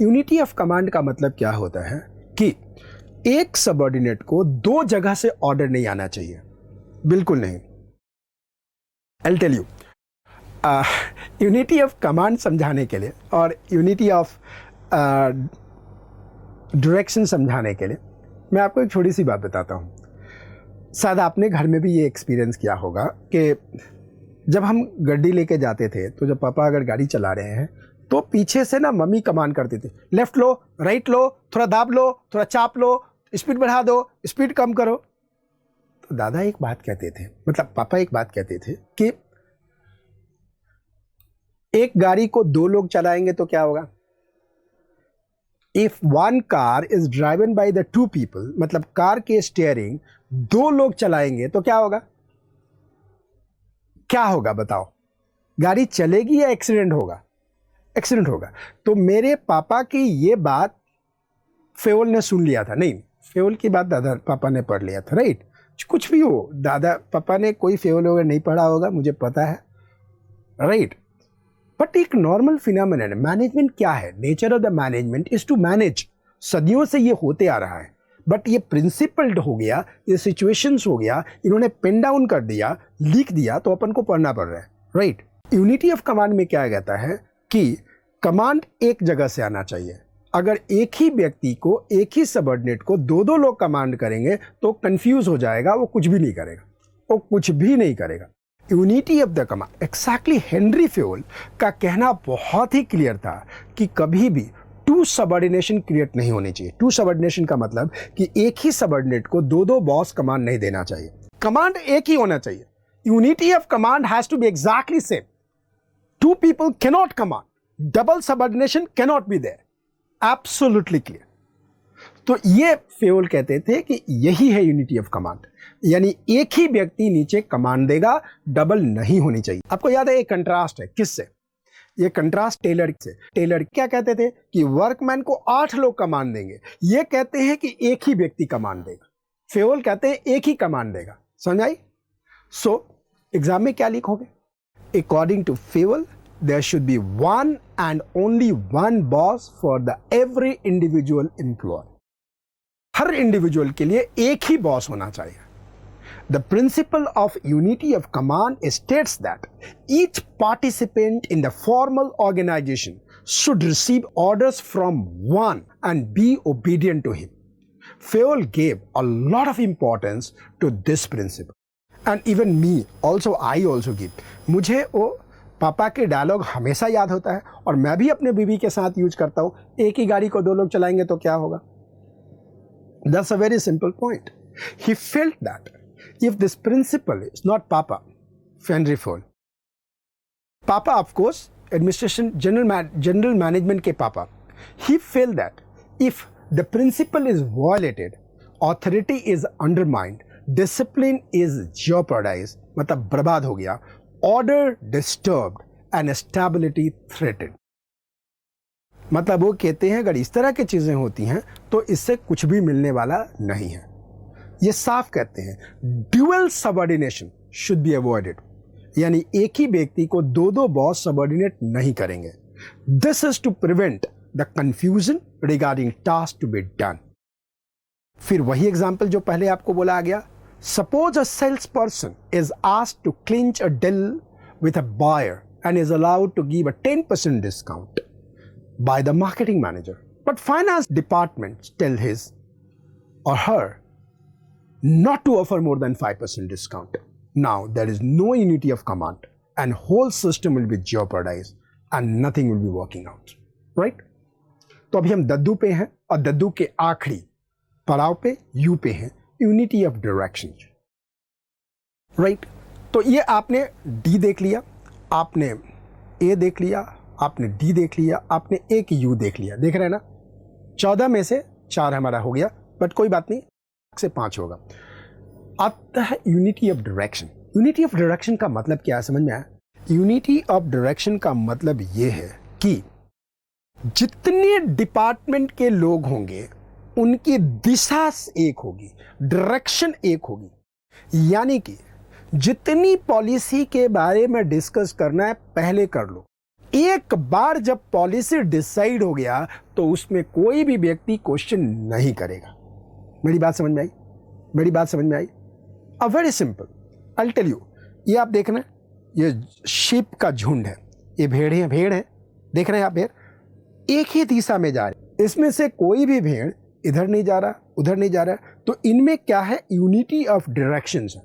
यूनिटी ऑफ कमांड का मतलब क्या होता है कि एक सबऑर्डिनेट को 2 जगह से ऑर्डर नहीं आना चाहिए, बिल्कुल नहीं। I tell you, unity of command समझाने के लिए और यूनिटी ऑफ डायरेक्शन समझाने के लिए मैं आपको एक छोटी सी बात बताता हूँ। शायद आपने घर में भी ये एक्सपीरियंस किया होगा कि जब हम गाड़ी लेके जाते थे तो जब पापा अगर गाड़ी चला रहे हैं तो पीछे से ना मम्मी कमांड करती थी, लेफ्ट लो, राइट लो, थोड़ा दाब लो, थोड़ा चाप लो, स्पीड बढ़ा दो, स्पीड कम करो। तो दादा एक बात कहते थे, मतलब पापा एक बात कहते थे कि एक गाड़ी को 2 लोग चलाएंगे तो क्या होगा? If one car is driven by the 2 people, मतलब कार के स्टीयरिंग 2 लोग चलाएंगे तो क्या होगा? क्या होगा बताओ? गाड़ी चलेगी या एक्सीडेंट होगा? एक्सीडेंट होगा। तो मेरे पापा की ये बात फेवल ने सुन लिया था, नहीं फेवल की बात दादा पापा ने पढ़ लिया था, राइट। कुछ भी हो, दादा पापा ने कोई फेवल वगैरह नहीं पढ़ा होगा, मुझे पता है, राइट। बट एक नॉर्मल फिनोमेनन, मैनेजमेंट क्या है? Nature of the management is to manage. सदियों से ये होते आ रहा है, बट ये प्रिंसिपल्ड हो गया, ये सिचुएशंस हो गया, इन्होंने पेन डाउन कर दिया, लिख दिया, तो अपन को पढ़ना पड़ रहा है, राइट। यूनिटी ऑफ कमांड में क्या कहता है कि कमांड एक जगह से आना चाहिए। अगर एक ही व्यक्ति को, एक ही सबऑर्डिनेट को 2 लोग कमांड करेंगे तो कंफ्यूज हो जाएगा, वो कुछ भी नहीं करेगा, वो कुछ भी नहीं करेगा। Unity of the command, exactly Henry Fayol का कहना बहुत ही क्लियर था कि कभी भी 2 टू सबऑर्डिनेशन क्रिएट नहीं होनी चाहिए। टू सबऑर्डिनेशन का मतलब कि एक ही सबऑर्डिनेट को दो दो बॉस कमांड नहीं देना चाहिए, कमांड एक ही होना चाहिए। Unity of command has to be exactly same. Two people cannot command, double subordination cannot be there. Absolutely clear. तो ये फेओल कहते थे कि यही है यूनिटी ऑफ कमांड, यानी एक ही व्यक्ति नीचे कमांड देगा, डबल नहीं होनी चाहिए। आपको याद है, एक कंट्रास्ट है किससे? ये कंट्रास्ट टेलर से। टेलर क्या कहते थे कि वर्कमैन को 8 लोग कमांड देंगे, ये कहते हैं कि एक ही व्यक्ति कमांड देगा। फेओल कहते हैं एक ही कमांड देगा। समझ आई? सो एग्जाम में क्या लिखोगे? According to Fayol there should be one and only one boss for the every individual employee. Her individual के लिए एक ही बॉस होना चाहिए। The principle of unity of command states that each participant in the formal organization should receive orders from one and be obedient to him. Fayol gave a lot of importance to this principle. And even me, I also give. मुझे वो पापा के dialogue हमेशा याद होता है और मैं भी अपने बीवी के साथ यूज करता हूं। एक ही गाड़ी को 2 लोग चलाएंगे तो क्या होगा? That's a very simple point. He felt that if this principle is not Papa, Henry Fayol, Papa of course, administration general management के पापा, he felt that if the principle is violated, authority is undermined, discipline is jeopardized, मतलब बर्बाद हो गया, order disturbed and stability threatened. मतलब वो कहते हैं अगर इस तरह की चीजें होती हैं तो इससे कुछ भी मिलने वाला नहीं है। ये साफ कहते हैं dual subordination should be avoided, यानी एक ही व्यक्ति को 2 बॉस सबऑर्डिनेट नहीं करेंगे। This is to prevent the confusion regarding task to be done. फिर वही एग्जाम्पल जो पहले आपको बोला गया, suppose a salesperson is asked to clinch a deal with a buyer and is allowed to give a 10% discount by the marketing manager, but finance department tell his or her not to offer more than 5% discount. Now there is no unity of command and whole system will be jeopardized and nothing will be working out. Right? तो अभी हम दद्दू पे हैं और दद्दू के आखिरी पड़ाव पे यू पे हैं, यूनिटी ऑफ डायरेक्शन। राइट? तो ये आपने डी देख लिया, आपने ए देख लिया, आपने डी देख लिया, आपने एक यू देख लिया। देख रहे हैं ना? 14 में से 4 हमारा हो गया, बट कोई बात नहीं, से 5 होगा। आता है unity of direction. Unity of direction का मतलब क्या है, समझ में आया? यूनिटी ऑफ डायरेक्शन का मतलब ये है कि जितने डिपार्टमेंट के लोग होंगे उनकी दिशा एक होगी, डायरेक्शन एक होगी। यानी कि जितनी पॉलिसी के बारे में डिस्कस करना है पहले कर लो। एक बार जब पॉलिसी डिसाइड हो गया तो उसमें कोई भी व्यक्ति क्वेश्चन नहीं करेगा। मेरी बात समझ में आई? मेरी बात समझ में आई? A very simple, I tell you. ये आप देखना, ये शीप का झुंड है, ये भेड़ है, देख रहे हैं आप? भेड़ एक ही दिशा में जा रहे, इसमें से कोई भी भेड़ इधर नहीं जा रहा, उधर नहीं जा रहा। तो इनमें क्या है? यूनिटी ऑफ डायरेक्शंस है।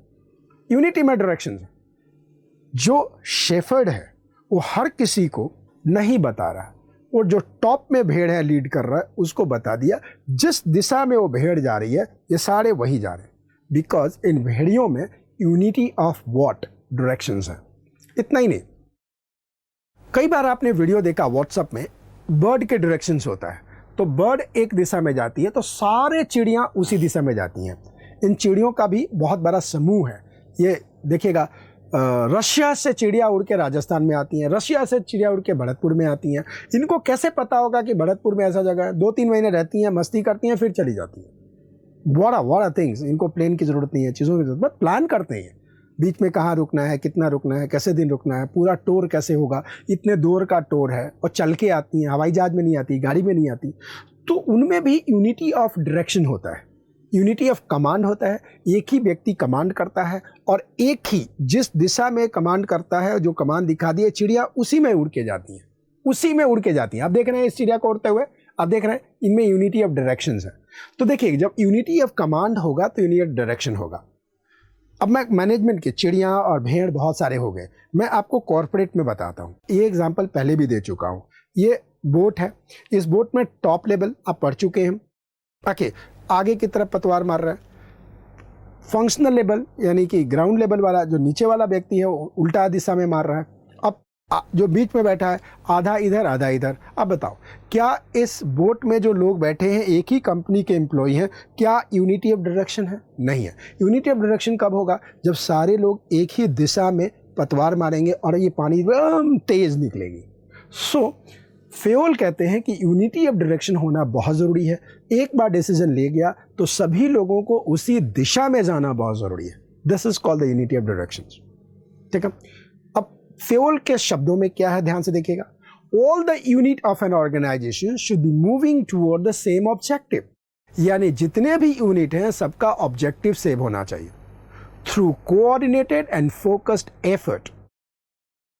यूनिटी में डायरेक्शंस है। जो शेफर्ड है वो हर किसी को नहीं बता रहा, वो जो टॉप में भेड़ है लीड कर रहा है उसको बता दिया जिस दिशा में वो भेड़ जा रही है ये सारे वही जा रहे हैं, बिकॉज इन भेड़ियों में यूनिटी ऑफ व्हाट डायरेक्शंस है। इतना ही नहीं, कई बार आपने वीडियो देखा व्हाट्सएप में, बर्ड के डायरेक्शंस होता है। तो बर्ड एक दिशा में जाती है तो सारे चिड़ियाँ उसी दिशा में जाती हैं। इन चिड़ियों का भी बहुत बड़ा समूह है। ये देखिएगा, रशिया से चिड़िया उड़ के राजस्थान में आती हैं, रशिया से चिड़िया उड़ के भरतपुर में आती हैं। इनको कैसे पता होगा कि भरतपुर में ऐसा जगह है? 2-3 महीने रहती हैं, मस्ती करती हैं, फिर चली जाती हैं। बड़ा थिंग्स, इनको प्लेन की ज़रूरत नहीं है, चीज़ों की ज़रूरत, बट प्लान करते हैं बीच में कहाँ रुकना है, कितना रुकना है, कैसे दिन रुकना है, पूरा टूर कैसे होगा, इतने दूर का टूर है, और चल के आती हैं, हवाई जहाज में नहीं आती, गाड़ी में नहीं आती। तो उनमें भी यूनिटी ऑफ डायरेक्शन होता है, यूनिटी ऑफ कमांड होता है। एक ही व्यक्ति कमांड करता है और एक ही जिस दिशा में कमांड करता है, जो कमांड दिखा दिए, चिड़िया उसी में उड़ के जाती हैं, उसी में उड़ के जाती हैं। आप देख रहे हैं इस चिड़िया को उड़ते हुए, आप देख रहे हैं इनमें यूनिटी ऑफ डायरेक्शंस है। तो देखिए, जब यूनिटी ऑफ कमांड होगा तो यूनिटी ऑफ डायरेक्शन होगा। अब मैं मैनेजमेंट के चिड़िया और भेड़ बहुत सारे हो गए, मैं आपको कॉर्पोरेट में बताता हूँ। ये एग्जाम्पल पहले भी दे चुका हूँ। ये बोट है, इस बोट में टॉप लेवल आप पढ़ चुके हैं। ओके, आगे की तरफ पतवार मार रहा है। फंक्शनल लेवल यानी कि ग्राउंड लेवल वाला जो नीचे वाला व्यक्ति है वो उल्टा दिशा में मार रहा है। अब जो बीच में बैठा है आधा इधर आधा इधर। अब बताओ, क्या इस बोट में जो लोग बैठे हैं एक ही कंपनी के एम्प्लॉय हैं? क्या यूनिटी ऑफ डायरेक्शन है? नहीं है। यूनिटी ऑफ डायरेक्शन कब होगा? जब सारे लोग एक ही दिशा में पतवार मारेंगे और ये पानी एकदम तेज निकलेगी। सो फेयोल कहते हैं कि यूनिटी ऑफ डायरेक्शन होना बहुत ज़रूरी है। एक बार डिसीजन ले गया तो सभी लोगों को उसी दिशा में जाना बहुत ज़रूरी है। This is called the unity of direction. ठीक है, अब फेयोल के शब्दों में क्या है, ध्यान से देखिएगा। All the unit of an organisation should be moving toward the same objective, यानी जितने भी यूनिट हैं सबका ऑब्जेक्टिव सेम होना चाहिए through coordinated and focused effort.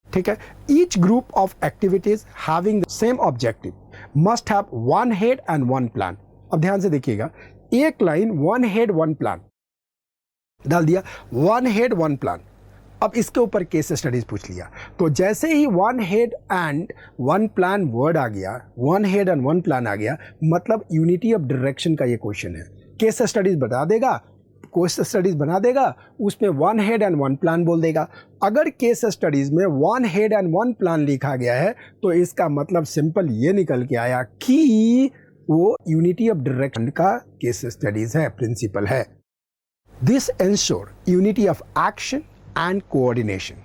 ठीक है, each group of activities having the same objective must have one head and one plan. अब ध्यान से देखिएगा, एक line one head one plan डाल दिया, वन हेड वन प्लान। अब इसके ऊपर केस स्टडीज पूछ लिया, तो जैसे ही one head and one plan word आ गया, one head and one plan आ गया, मतलब यूनिटी ऑफ डायरेक्शन का ये क्वेश्चन है। केस स्टडीज बता देगा, केस स्टडीज बना देगा, उसमें one head and one plan बोल देगा। अगर केस स्टडीज में one head and one plan लिखा गया है तो इसका मतलब सिंपल ये निकल के आया कि वो यूनिटी ऑफ डायरेक्शन का केस स्टडीज है, प्रिंसिपल है। This ensure unity of action and coordination.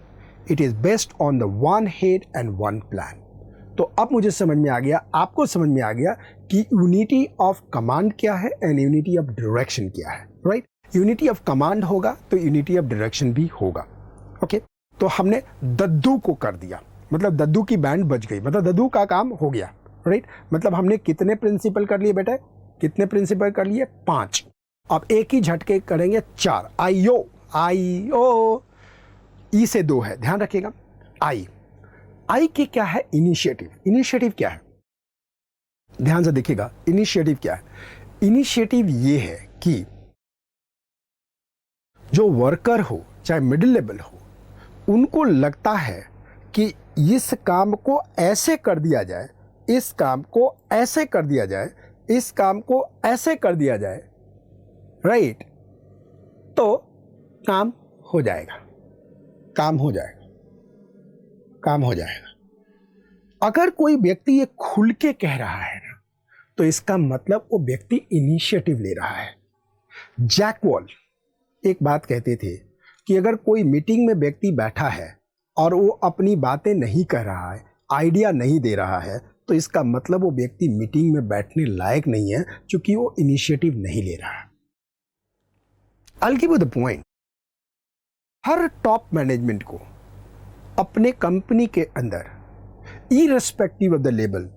It is based on the one head and one plan. तो अब मुझे समझ में आ गया, आपको समझ में आ गया कि यूनिटी ऑफ कमांड क्या है एंड यूनिटी ऑफ डायरेक्शन क्या है, राइट? यूनिटी ऑफ कमांड होगा तो यूनिटी ऑफ डायरेक्शन भी होगा। ओके, तो हमने दद्दू को कर दिया, मतलब दद्दू की बैंड बज गई, मतलब दद्दू का काम हो गया, राइट? मतलब हमने कितने प्रिंसिपल कर लिए बेटा? कितने प्रिंसिपल कर लिए? 5। अब एक ही झटके करेंगे 4। आईओ, आईओ, ई से 2 है, ध्यान रखिएगा। आई के क्या है? इनिशिएटिव। इनिशिएटिव क्या है? ध्यान से देखिएगा, इनिशिएटिव क्या है? इनिशिएटिव ये है कि जो वर्कर हो चाहे मिडिल लेवल हो, उनको लगता है कि इस काम को ऐसे कर दिया जाए, इस काम को ऐसे कर दिया जाए, इस काम को ऐसे कर दिया जाए, राइट? तो काम हो जाएगा, काम हो जाएगा, काम हो जाएगा। अगर कोई व्यक्ति ये खुल के कह रहा है ना, तो इसका मतलब वो व्यक्ति इनिशिएटिव ले रहा है। जैक वॉल एक बात कहते थे कि अगर कोई मीटिंग में व्यक्ति बैठा है और वो अपनी बातें नहीं कह रहा है, आइडिया नहीं दे रहा है, तो इसका मतलब वो व्यक्ति मीटिंग में बैठने लायक नहीं है, क्योंकि वो इनिशिएटिव नहीं ले रहा है। I'll give you the point. Her top management को अपने कंपनी के अंदर इररिस्पेक्टिव ऑफ द लेवल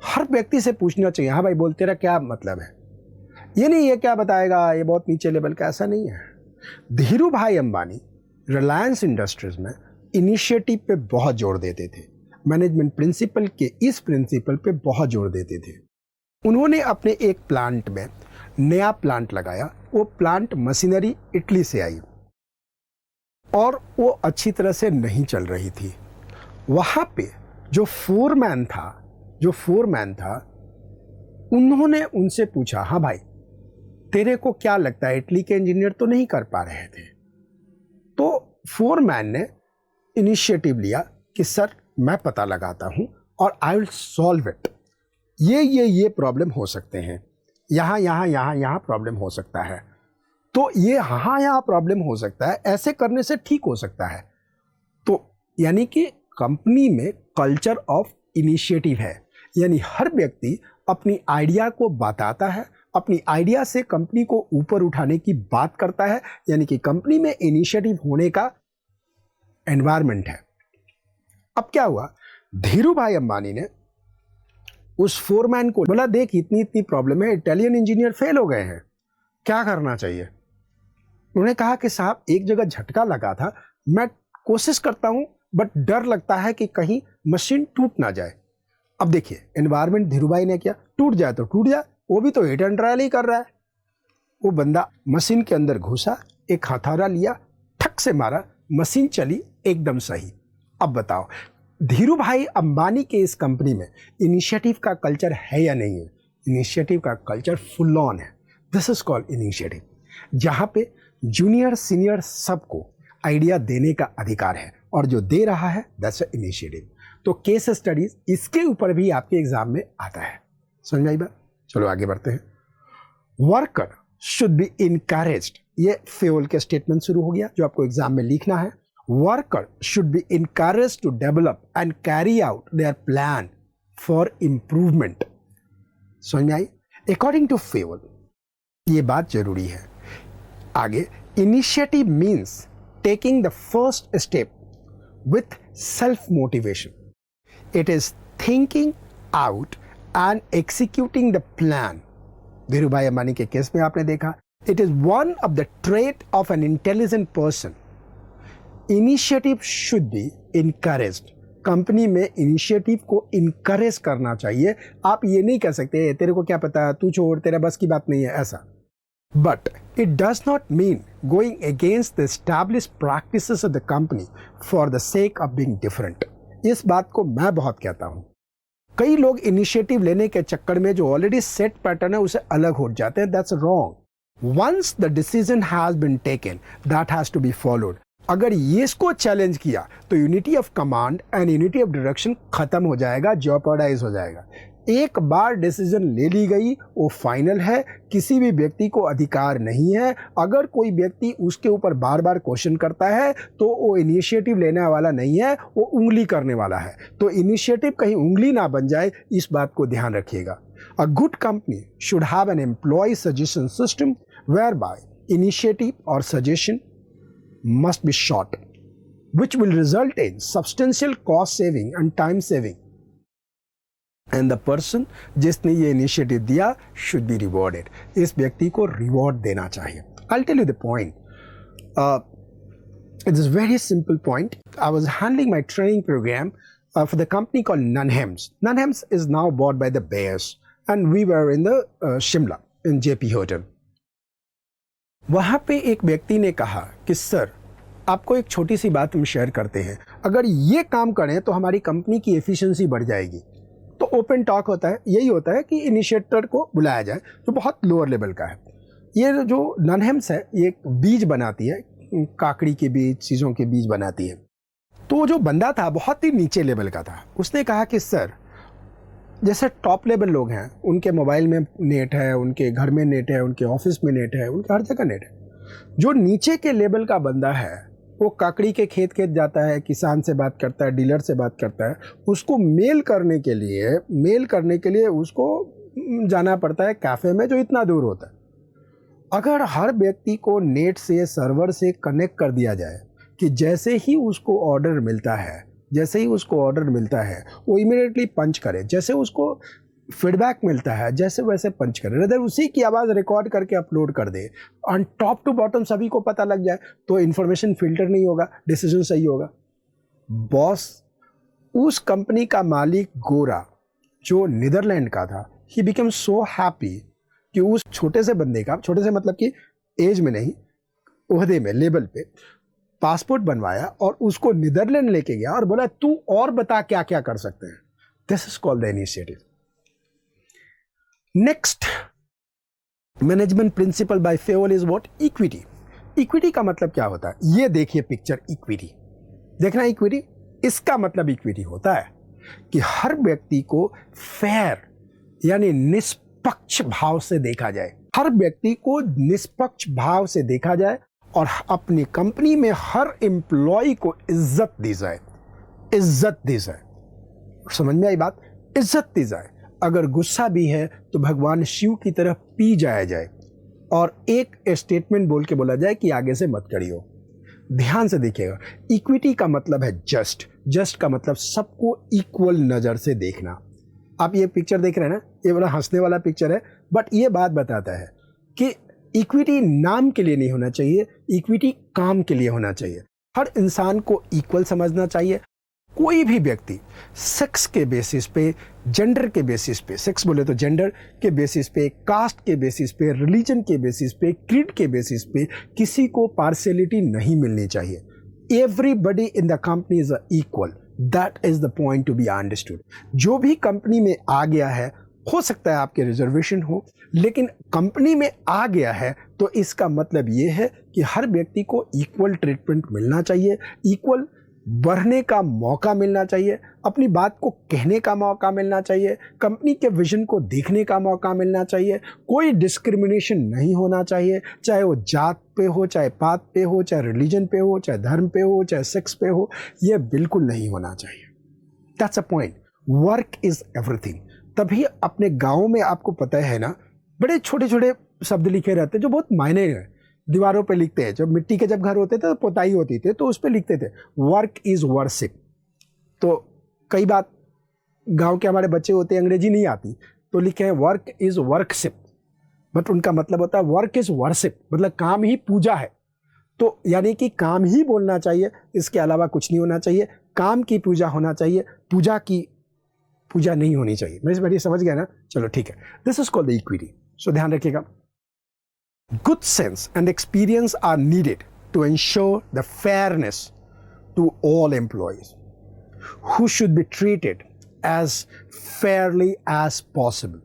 हर व्यक्ति से पूछना चाहिए, हाँ भाई बोल तेरा क्या मतलब है? ये नहीं ये क्या बताएगा, ये बहुत नीचे लेवल का, ऐसा नहीं है। धीरू भाई अंबानी रिलायंस इंडस्ट्रीज में इनिशिएटिव पे बहुत जोर देते थे, मैनेजमेंट प्रिंसिपल के इस प्रिंसिपल पे बहुत जोर देते थे। उन्होंने अपने एक प्लांट में नया प्लांट लगाया, वो प्लांट मशीनरी इटली से आई और वो अच्छी तरह से नहीं चल रही थी। वहाँ पे जो फोरमैन था, उन्होंने उनसे पूछा, हाँ भाई तेरे को क्या लगता है, इटली के इंजीनियर तो नहीं कर पा रहे थे? तो फोरमैन ने इनिशिएटिव लिया कि सर मैं पता लगाता हूँ और आई विल सॉल्व इट। ये प्रॉब्लम हो सकते हैं, यहाँ प्रॉब्लम हो सकता है, तो ये यहाँ प्रॉब्लम हो सकता है, ऐसे करने से ठीक हो सकता है। तो यानी कि कंपनी में कल्चर ऑफ इनिशिएटिव है, यानी हर व्यक्ति अपनी आइडिया को बताता है, अपनी आइडिया से कंपनी को ऊपर उठाने की बात करता है, यानी कि कंपनी में इनिशिएटिव होने का एनवायरनमेंट है। अब क्या हुआ, धीरू भाई अंबानी ने उस फोरमैन को बोला, देख इतनी प्रॉब्लम है, इटालियन इंजीनियर फेल हो गए हैं, क्या करना चाहिए? उन्होंने कहा कि साहब एक जगह झटका लगा था, मैं कोशिश करता हूं बट डर लगता है कि कहीं मशीन टूट ना जाए। अब देखिए एनवायरनमेंट धीरू भाई ने किया, टूट जाए तो टूट जाए, वो भी तो हिट एंड ट्रायल ही कर रहा है। वो बंदा मशीन के अंदर घुसा, एक हथौड़ा लिया, ठक से मारा, मशीन चली एकदम सही। अब बताओ धीरू भाई अंबानी के इस कंपनी में इनिशिएटिव का कल्चर है या नहीं है? इनिशिएटिव का कल्चर फुल ऑन है। दिस इज कॉल्ड इनिशिएटिव, जहां पे जूनियर सीनियर सबको आइडिया देने का अधिकार है और जो दे रहा है दैट्स इनिशिएटिव। तो केस स्टडीज इसके ऊपर भी आपके एग्जाम में आता है। समझ में आई बात? चलो आगे बढ़ते हैं। वर्कर शुड बी इनकरेज्ड, ये फेवल के स्टेटमेंट शुरू हो गया जो आपको एग्जाम में लिखना है। Worker should be encouraged to develop and carry out their plan for improvement. समझ में आई? अकॉर्डिंग टू फेवल ये बात जरूरी है। आगे, initiative means taking the first step with self-motivation. It is thinking out and executing the plan. Dhirubhai Ambani के case में आपने देखा, it is one of the trait of an intelligent person. Initiative should be encouraged. Company में initiative को encourage करना चाहिए। आप ये नहीं कह सकते तेरे को क्या पता, तू छोड़, तेरा बस की बात नहीं है, ऐसा। But it does not mean going against the established practices of the company for the sake of being different. इस बात को मैं बहुत कहता हूँ। कई लोग इनिशिएटिव लेने के चक्कर में जो ऑलरेडी सेट पैटर्न है उसे अलग हो जाते हैं। That's wrong. Once the decision has been taken, that has to be followed. अगर ये इसको चैलेंज किया तो unity of command and unity of direction खत्म हो जाएगा, जेओपार्डाइज हो जाएगा। एक बार डिसीजन ले ली गई वो फाइनल है, किसी भी व्यक्ति को अधिकार नहीं है। अगर कोई व्यक्ति उसके ऊपर बार बार क्वेश्चन करता है तो वो इनिशिएटिव लेने वाला नहीं है, वो उंगली करने वाला है। तो इनिशिएटिव कहीं उंगली ना बन जाए, इस बात को ध्यान रखिएगा। A good company should have an employee suggestion system whereby initiative और suggestion must be short, which will result in substantial cost saving and time saving. And the person जिसने ये initiative दिया should be rewarded. इस व्यक्ति को reward देना चाहिए। I'll tell you the point. It is a very simple point. I was handling my training program for the company called Nunhems. Nunhems is now bought by the Bears, and we were in the Shimla in JP Hotel. वहाँ पे एक व्यक्ति ने कहा कि sir, आपको एक छोटी सी बात हम शेयर करते हैं, अगर ये काम करें तो हमारी कंपनी की एफिशिएंसी बढ़ जाएगी। तो ओपन टॉक होता है, यही होता है कि इनिशिएटर को बुलाया जाए जो बहुत लोअर लेवल का है। ये जो ननहेम्स है ये एक बीज बनाती है, काकड़ी के बीज, चीज़ों के बीज बनाती है। तो जो बंदा था बहुत ही नीचे लेवल का था। उसने कहा कि सर, जैसे टॉप लेवल लोग हैं, उनके मोबाइल में नेट है, उनके घर में नेट है, उनके ऑफिस में नेट है, उनके हर जगह नेट है। जो नीचे के लेवल का बंदा है वो काकड़ी के खेत खेत जाता है, किसान से बात करता है, डीलर से बात करता है। उसको मेल करने के लिए उसको जाना पड़ता है कैफ़े में जो इतना दूर होता है। अगर हर व्यक्ति को नेट से, सर्वर से कनेक्ट कर दिया जाए कि जैसे ही उसको ऑर्डर मिलता है वो इमीडिएटली पंच करे, जैसे उसको फीडबैक मिलता है जैसे वैसे पंच करे, अगर उसी की आवाज़ रिकॉर्ड करके अपलोड कर दे, ऑन टॉप टू बॉटम सभी को पता लग जाए, तो इन्फॉर्मेशन फिल्टर नहीं होगा, डिसीजन सही होगा। बॉस, उस कंपनी का मालिक गोरा जो नीदरलैंड का था, ही बिकम सो हैप्पी कि उस छोटे से बंदे का, छोटे से मतलब कि एज में नहीं, ओहदे में, लेवल पे पासपोर्ट बनवाया और उसको नीदरलैंड लेके गया और बोला तू और बता क्या क्या कर सकते हैं। This is called the initiative. Next management principal bye फेवल is what? Equity. Equity का मतलब क्या होता है? ये देखिए पिक्चर, इक्विटी देखना। इक्विटी, इसका मतलब इक्विटी होता है कि हर व्यक्ति को फेयर यानी निष्पक्ष भाव से देखा जाए, हर व्यक्ति को निष्पक्ष भाव से देखा जाए और अपनी कंपनी में हर एम्प्लॉय को इज्जत दी जाए। समझ में आई बात? इज्जत दी जाए। अगर गुस्सा भी है तो भगवान शिव की तरफ पी जाया जाए और एक स्टेटमेंट बोल के बोला जाए कि आगे से मत करियो। ध्यान से देखिएगा, इक्विटी का मतलब है जस्ट का मतलब सबको इक्वल नज़र से देखना। आप ये पिक्चर देख रहे हैं ना, ये बड़ा हंसने वाला पिक्चर है, बट ये बात बताता है कि इक्विटी नाम के लिए नहीं होना चाहिए, इक्विटी काम के लिए होना चाहिए। हर इंसान को इक्वल समझना चाहिए। कोई भी व्यक्ति सेक्स के बेसिस पे, जेंडर के बेसिस पे, सेक्स बोले तो जेंडर के बेसिस पे, कास्ट के बेसिस पे, रिलीजन के बेसिस पे, क्रीड के बेसिस पे किसी को पार्शियलिटी नहीं मिलनी चाहिए। Everybody in the company is equal. That is the point to be understood. जो भी कंपनी में आ गया है, हो सकता है आपके रिजर्वेशन हो, लेकिन कंपनी में आ गया है तो इसका मतलब ये है कि हर व्यक्ति को इक्वल ट्रीटमेंट मिलना चाहिए, इक्वल बढ़ने का मौका मिलना चाहिए, अपनी बात को कहने का मौका मिलना चाहिए, कंपनी के विजन को देखने का मौका मिलना चाहिए, कोई डिस्क्रिमिनेशन नहीं होना चाहिए, चाहे वो जात पे हो, चाहे पात पे हो, चाहे रिलीजन पे हो, चाहे धर्म पे हो, चाहे सेक्स पे हो, यह बिल्कुल नहीं होना चाहिए। That's a point. Work is everything. तभी अपने गाँव में आपको पता है ना, बड़े छोटे छोटे शब्द लिखे रहते हैं जो बहुत मायने हैं, दीवारों पे लिखते हैं। जब मिट्टी के जब घर होते थे तो पोताई होती थी तो उस पे लिखते थे वर्क इज वर्शिप। तो कई बार गांव के हमारे बच्चे होते हैं, अंग्रेजी नहीं आती, तो लिखे हैं वर्क इज वर्कशिप, बट उनका मतलब होता है वर्क इज वर्शिप, मतलब काम ही पूजा है। तो यानी कि काम ही बोलना चाहिए, इसके अलावा कुछ नहीं होना चाहिए। काम की पूजा होना चाहिए, पूजा की पूजा नहीं होनी चाहिए। मैं इस बार समझ गया ना? चलो ठीक है। This is called the equity. So ध्यान रखिएगा, good sense and experience are needed to ensure the fairness to all employees, who should be treated as fairly as possible.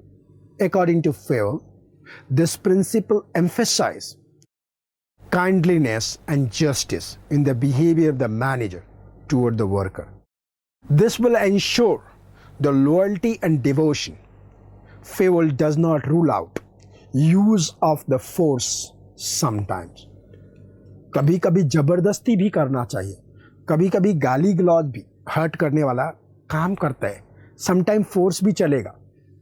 According to Fayol, this principle emphasizes kindliness and justice in the behavior of the manager toward the worker. This will ensure the loyalty and devotion. Fayol does not rule out use of the force sometimes. कभी कभी जबरदस्ती भी करना चाहिए, कभी कभी गाली गलौज भी हर्ट करने वाला काम करता है, समटाइम फोर्स भी चलेगा।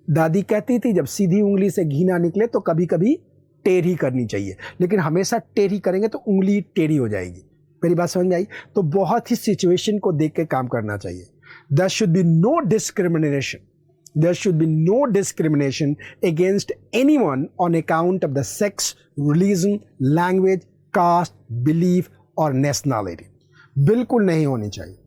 दादी कहती थी जब सीधी उंगली से घी ना निकले तो कभी कभी टेढ़ी करनी चाहिए, लेकिन हमेशा टेढ़ी करेंगे तो उंगली टेढ़ी हो जाएगी। मेरी बात समझ में आई? तो बहुत ही सिचुएशन को देख के काम करना चाहिए। There should be no discrimination. There should be no discrimination against anyone on account of the sex, religion, language, caste, belief or nationality. बिल्कुल नहीं होनी चाहिए,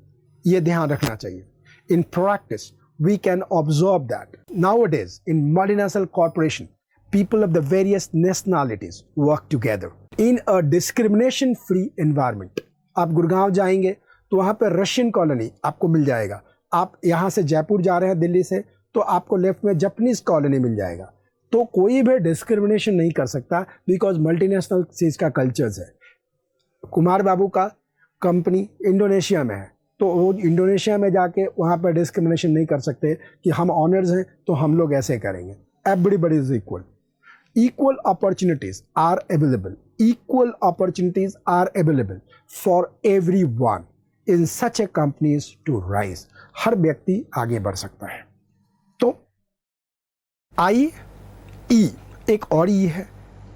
ये ध्यान रखना चाहिए। In practice, we can observe that nowadays in multinational corporation, people of the various nationalities work together in a discrimination-free environment. आप गुड़गांव जाएंगे तो वहाँ पर रशियन कॉलोनी आपको मिल जाएगा। आप यहाँ से जयपुर जा रहे हैं दिल्ली से तो आपको लेफ्ट में जापानीज कॉलोनी मिल जाएगा। तो कोई भी डिस्क्रिमिनेशन नहीं कर सकता, बिकॉज मल्टीनेशनल चीज़ का कल्चर्स है। कुमार बाबू का कंपनी इंडोनेशिया में है तो वो इंडोनेशिया में जाके वहाँ पर डिस्क्रिमिनेशन नहीं कर सकते कि हम ऑनर्स हैं तो हम लोग ऐसे करेंगे। Everybody is equal. Equal opportunities are available. Equal opportunities are available for everyone in such a companies to rise. हर व्यक्ति आगे बढ़ सकता है। तो आई ई एक और ई है,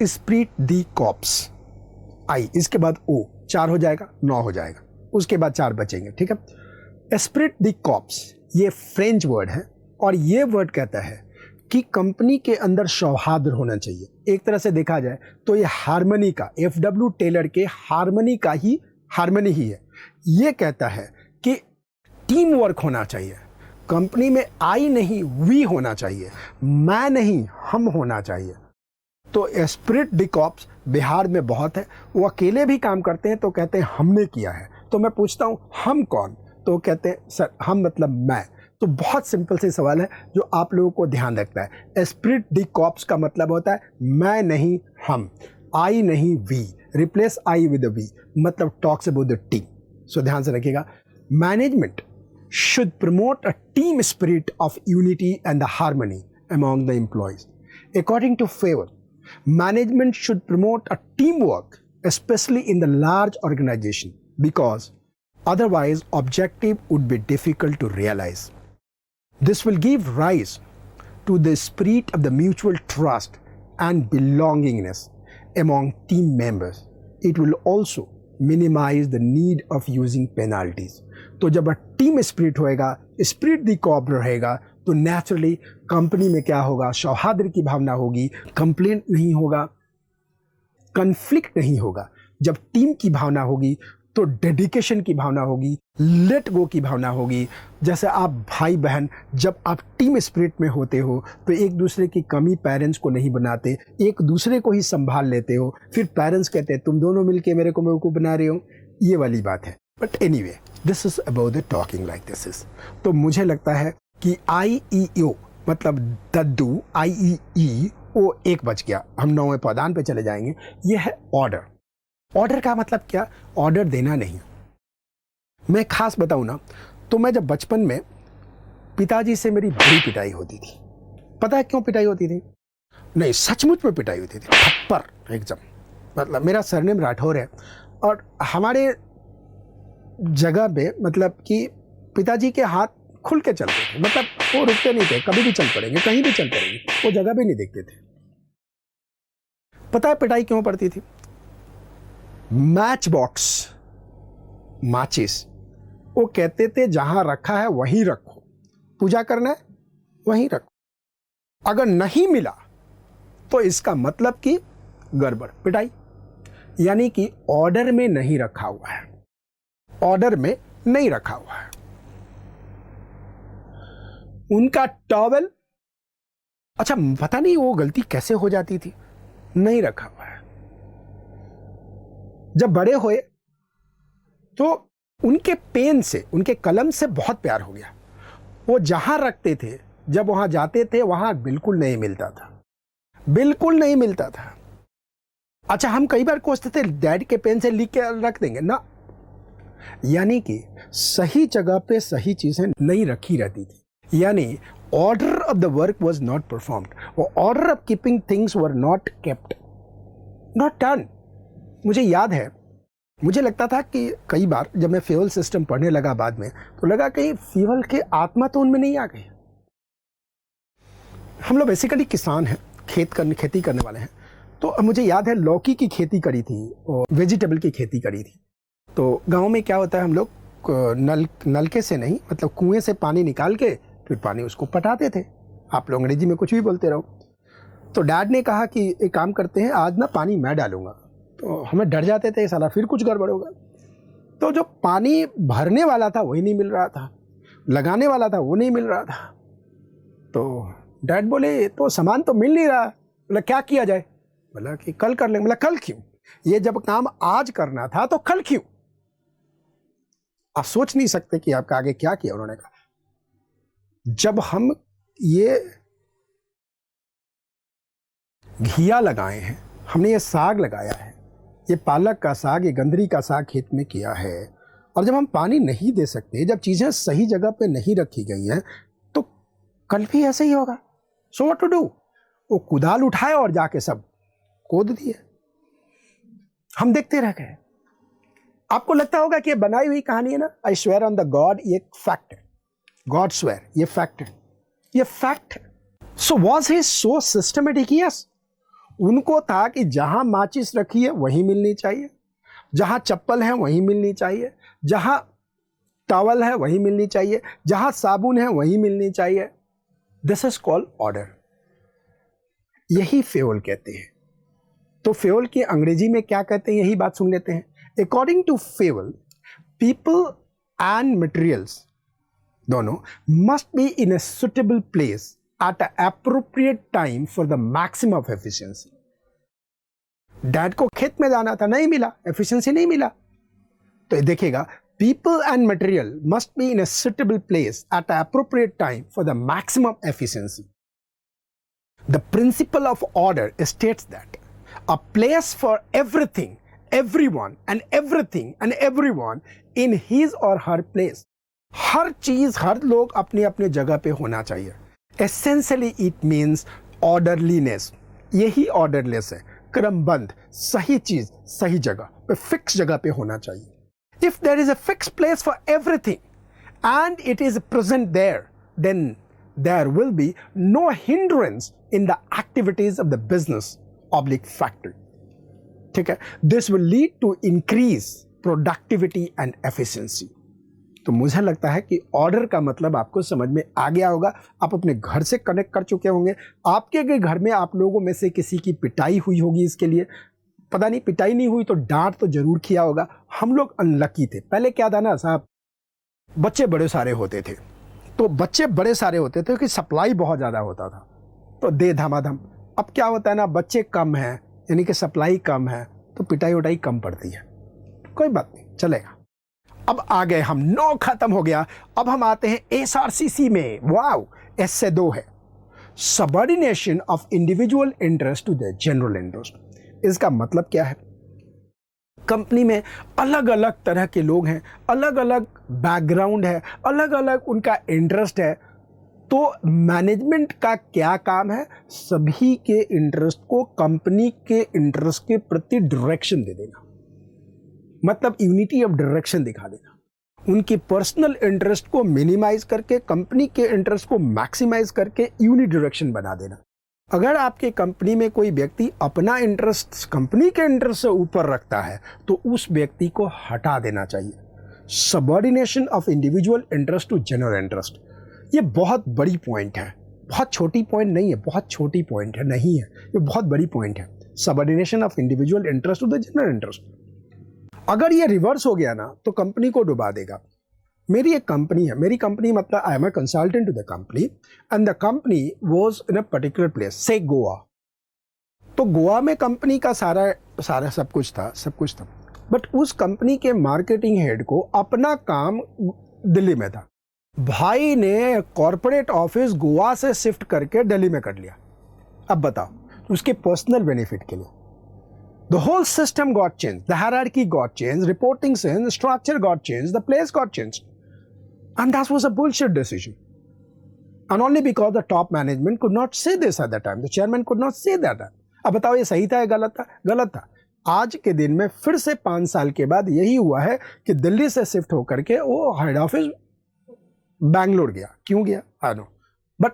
स्प्रिट दी कॉप्स। आई इसके बाद ओ, 4 हो जाएगा, 9 हो जाएगा, उसके बाद 4 बचेंगे। ठीक है। स्प्रिट दी कॉप्स ये फ्रेंच वर्ड है और ये वर्ड कहता है कि कंपनी के अंदर सौहार्द होना चाहिए। एक तरह से देखा जाए तो ये हार्मनी का, एफडब्ल्यू टेलर के हार्मनी का ही हार्मनी ही है। ये कहता है कि टीम वर्क होना चाहिए। कंपनी में आई नहीं वी होना चाहिए, मैं नहीं हम होना चाहिए। तो स्पिरिट डी कॉप्स बिहार में बहुत है। वो अकेले भी काम करते हैं तो कहते हैं हमने किया है। तो मैं पूछता हूँ हम कौन? तो कहते हैं सर हम मतलब मैं। तो बहुत सिंपल से सवाल है जो आप लोगों को ध्यान रखना है। स्पिरिट डी कॉप्स का मतलब होता है मैं नहीं हम, आई नहीं we, replace I with we, मतलब talks about the team. So ध्यान से रखिएगा। Management should promote a team spirit of unity and the harmony among the employees. According to Fayol, management should promote a teamwork, especially in the large organization, because otherwise objective would be difficult to realize. This will give rise to the spirit of the mutual trust and belongingness among team members. It will also minimize the need of using penalties. तो जब team spirit होएगा, spirit दी corp रहेगा, तो naturally company में क्या होगा? सौहार्द की भावना होगी, कंप्लेंट नहीं होगा, कन्फ्लिक्ट नहीं होगा। जब टीम की भावना होगी तो डेडिकेशन की भावना होगी, लेट गो की भावना होगी। जैसे आप भाई बहन जब आप टीम स्पिरिट में होते हो तो एक दूसरे की कमी पेरेंट्स को नहीं बनाते, एक दूसरे को ही संभाल लेते हो। फिर पेरेंट्स कहते हैं तुम दोनों मिलके मेरे को बेवकूफ़ बना रहे हो, ये वाली बात है। But anyway this is about the talking like this is. तो मुझे लगता है कि आई ई ओ मतलब दद्दू, आई ई ई ओ एक बच गया, हम 9वें पादान पे चले जाएंगे। ये है ऑर्डर। ऑर्डर का मतलब क्या? ऑर्डर देना नहीं। मैं खास बताऊं ना, तो मैं जब बचपन में पिताजी से मेरी बड़ी पिटाई होती थी। पता है क्यों पिटाई होती थी? नहीं, सचमुच में पिटाई होती थी, थप्पड़ एकदम। मतलब मेरा सरनेम राठौर है और हमारे जगह पे मतलब कि पिताजी के हाथ खुल के चलते थे, मतलब वो रुकते नहीं थे, कभी भी चल पड़ेंगे, कहीं भी चल पड़ेंगे, वो जगह भी नहीं देखते थे। पता है पिटाई क्यों पड़ती थी? मैच बॉक्स, माचिस, वो कहते थे जहां रखा है वहीं रखो, पूजा करना है वहीं रखो, अगर नहीं मिला तो इसका मतलब कि गड़बड़, पिटाई। यानी कि ऑर्डर में नहीं रखा हुआ है, ऑर्डर में नहीं रखा हुआ है। उनका टॉवेल, अच्छा पता नहीं वो गलती कैसे हो जाती थी, नहीं रखा हुआ है। जब बड़े हुए तो उनके पेन से, उनके कलम से बहुत प्यार हो गया। वो जहां रखते थे, जब वहां जाते थे, वहां बिल्कुल नहीं मिलता था, बिल्कुल नहीं मिलता था। अच्छा, हम कई बार कोसते थे डैड के पेन से लिख के रख देंगे ना, यानी कि सही जगह पे सही चीजें नहीं रखी रहती थी। यानी order of the work was not performed, वो order of keeping things were not kept, not done. मुझे याद है, मुझे लगता था कि कई बार जब मैं फ्यूल सिस्टम पढ़ने लगा बाद में, तो लगा कहीं फ्यूल की आत्मा तो उनमें नहीं आ गई। हम लोग बेसिकली किसान हैं, खेती करने वाले हैं। तो मुझे याद है लौकी की खेती करी थी और वेजिटेबल की खेती करी थी। तो गांव में क्या होता है, हम लोग नलके से नहीं, मतलब कुएं से पानी निकाल के फिर पानी उसको पटाते थे। आप लोग अंग्रेजी में कुछ भी बोलते रहो। तो डैड ने कहा कि एक काम करते हैं, आज ना पानी मैं डालूंगा। तो हमें डर जाते थे साला फिर कुछ गड़बड़ होगा। तो जो पानी भरने वाला था वही नहीं मिल रहा था, लगाने वाला था वो नहीं मिल रहा था। तो डैड बोले तो सामान तो मिल नहीं रहा। बोला क्या किया जाए? बोला कि कल कर लेंगे। बोला कल क्यों? ये जब काम आज करना था तो कल क्यों? आप सोच नहीं सकते कि आपका आगे क्या किया उन्होंने कहा। जब हम ये घिया लगाए हैं, हमने ये साग लगाया है, ये पालक का साग, ये गंदरी का साग खेत में किया है, और जब हम पानी नहीं दे सकते, जब चीजें सही जगह पे नहीं रखी गई हैं, तो कल भी ऐसे ही होगा। So what to do? वो कुदाल उठाए और जाके सब खोद दिए। हम देखते रह गए। आपको लगता होगा कि ये बनाई हुई कहानी है ना, I swear on the God, ये फैक्ट है, गॉड स्वेयर, ये फैक्ट है, ये फैक्ट है। So was he so systematic? Yes. उनको था कि जहां माचिस रखी है वहीं मिलनी चाहिए, जहां चप्पल है वहीं मिलनी चाहिए, जहां टॉवल है वहीं मिलनी चाहिए, जहां साबुन है वहीं मिलनी चाहिए। This is called order. यही फेवल कहते हैं। तो फेवल की अंग्रेजी में क्या कहते हैं, यही बात सुन लेते हैं। According to Fayol, people and materials दोनों must be in a suitable place at an appropriate time for the maximum of efficiency. Dad को खेत में जाना था, नहीं मिला, एफिशिएंसी नहीं मिला। तो देखिएगा, people and material must be in a suitable place at an appropriate time for the maximum efficiency. The principle of order states that a place for everything, everyone and everything and everyone in his or her place. हर चीज, हर लोग अपने अपने जगह पे होना चाहिए। Essentially it means orderliness. यही orderliness है, क्रमबद्ध, सही चीज सही जगह पे, फिक्स जगह पे होना चाहिए। If there is a fixed place for everything and it is present there, then there will be no hindrance in the activities of the business / factory. ठीक है? This will lead to increase productivity and efficiency. तो मुझे लगता है कि order का मतलब आपको समझ में आ गया होगा। आप अपने घर से कनेक्ट कर चुके होंगे। आपके घर में आप लोगों में से किसी की पिटाई हुई होगी, इसके लिए पता नहीं, पिटाई नहीं हुई तो डांट तो जरूर किया होगा। हम लोग अनलकी थे। पहले क्या था ना साहब, बच्चे बड़े सारे होते थे, तो बच्चे बड़े सारे होते थे कि सप्लाई बहुत ज़्यादा होता था, तो दे धमाधम। अब क्या होता है ना, बच्चे कम हैं, यानी कि सप्लाई कम है, तो पिटाई उटाई कम पड़ती है। कोई बात नहीं, चलेगा। अब आ गए हम, 9 खत्म हो गया। अब हम आते हैं एसआरसीसी में। वाओ, एस से 2 है, subordination of individual interest to the general interest. इसका मतलब क्या है? कंपनी में अलग अलग तरह के लोग हैं, अलग अलग बैकग्राउंड है, अलग अलग उनका इंटरेस्ट है। तो मैनेजमेंट का क्या काम है? सभी के इंटरेस्ट को कंपनी के इंटरेस्ट के प्रति डायरेक्शन दे देना, मतलब यूनिटी ऑफ डायरेक्शन दिखा देना। उनके पर्सनल इंटरेस्ट को मिनिमाइज करके कंपनी के इंटरेस्ट को मैक्सिमाइज करके यूनि डायरेक्शन बना देना। अगर आपके कंपनी में कोई व्यक्ति अपना इंटरेस्ट कंपनी के इंटरेस्ट से ऊपर रखता है तो उस व्यक्ति को हटा देना चाहिए। Subordination of individual interest to general interest, ये बहुत बड़ी पॉइंट है, बहुत छोटी पॉइंट नहीं है, बहुत छोटी पॉइंट है नहीं है, ये बहुत बड़ी पॉइंट है। Subordination of individual interest to the general interest. अगर ये रिवर्स हो गया ना तो कंपनी को डुबा देगा। मेरी एक कंपनी है, मेरी कंपनी मतलब I am a consultant to the company and the company was in a particular place, say Goa. तो गोवा में कंपनी का सारा सब कुछ था, बट उस कंपनी के मार्केटिंग हेड को अपना काम दिल्ली में था। भाई ने कॉर्पोरेट ऑफिस गोवा से शिफ्ट करके दिल्ली में कर लिया। अब बताओ, उसके पर्सनल बेनिफिट के लिए। The whole system got changed, the hierarchy got changed, reporting changed, the structure got changed, the place got changed. And that was a bullshit decision. And only because the top management could not say this at that time. The chairman could not say that. अब बताओ ये सही था या गलत था? गलत था। आज के दिन में फिर से 5 साल के बाद यही हुआ है कि दिल्ली से शिफ्ट होकर के वो हेड ऑफिस बैंगलोर गया। क्यों गया? I know, but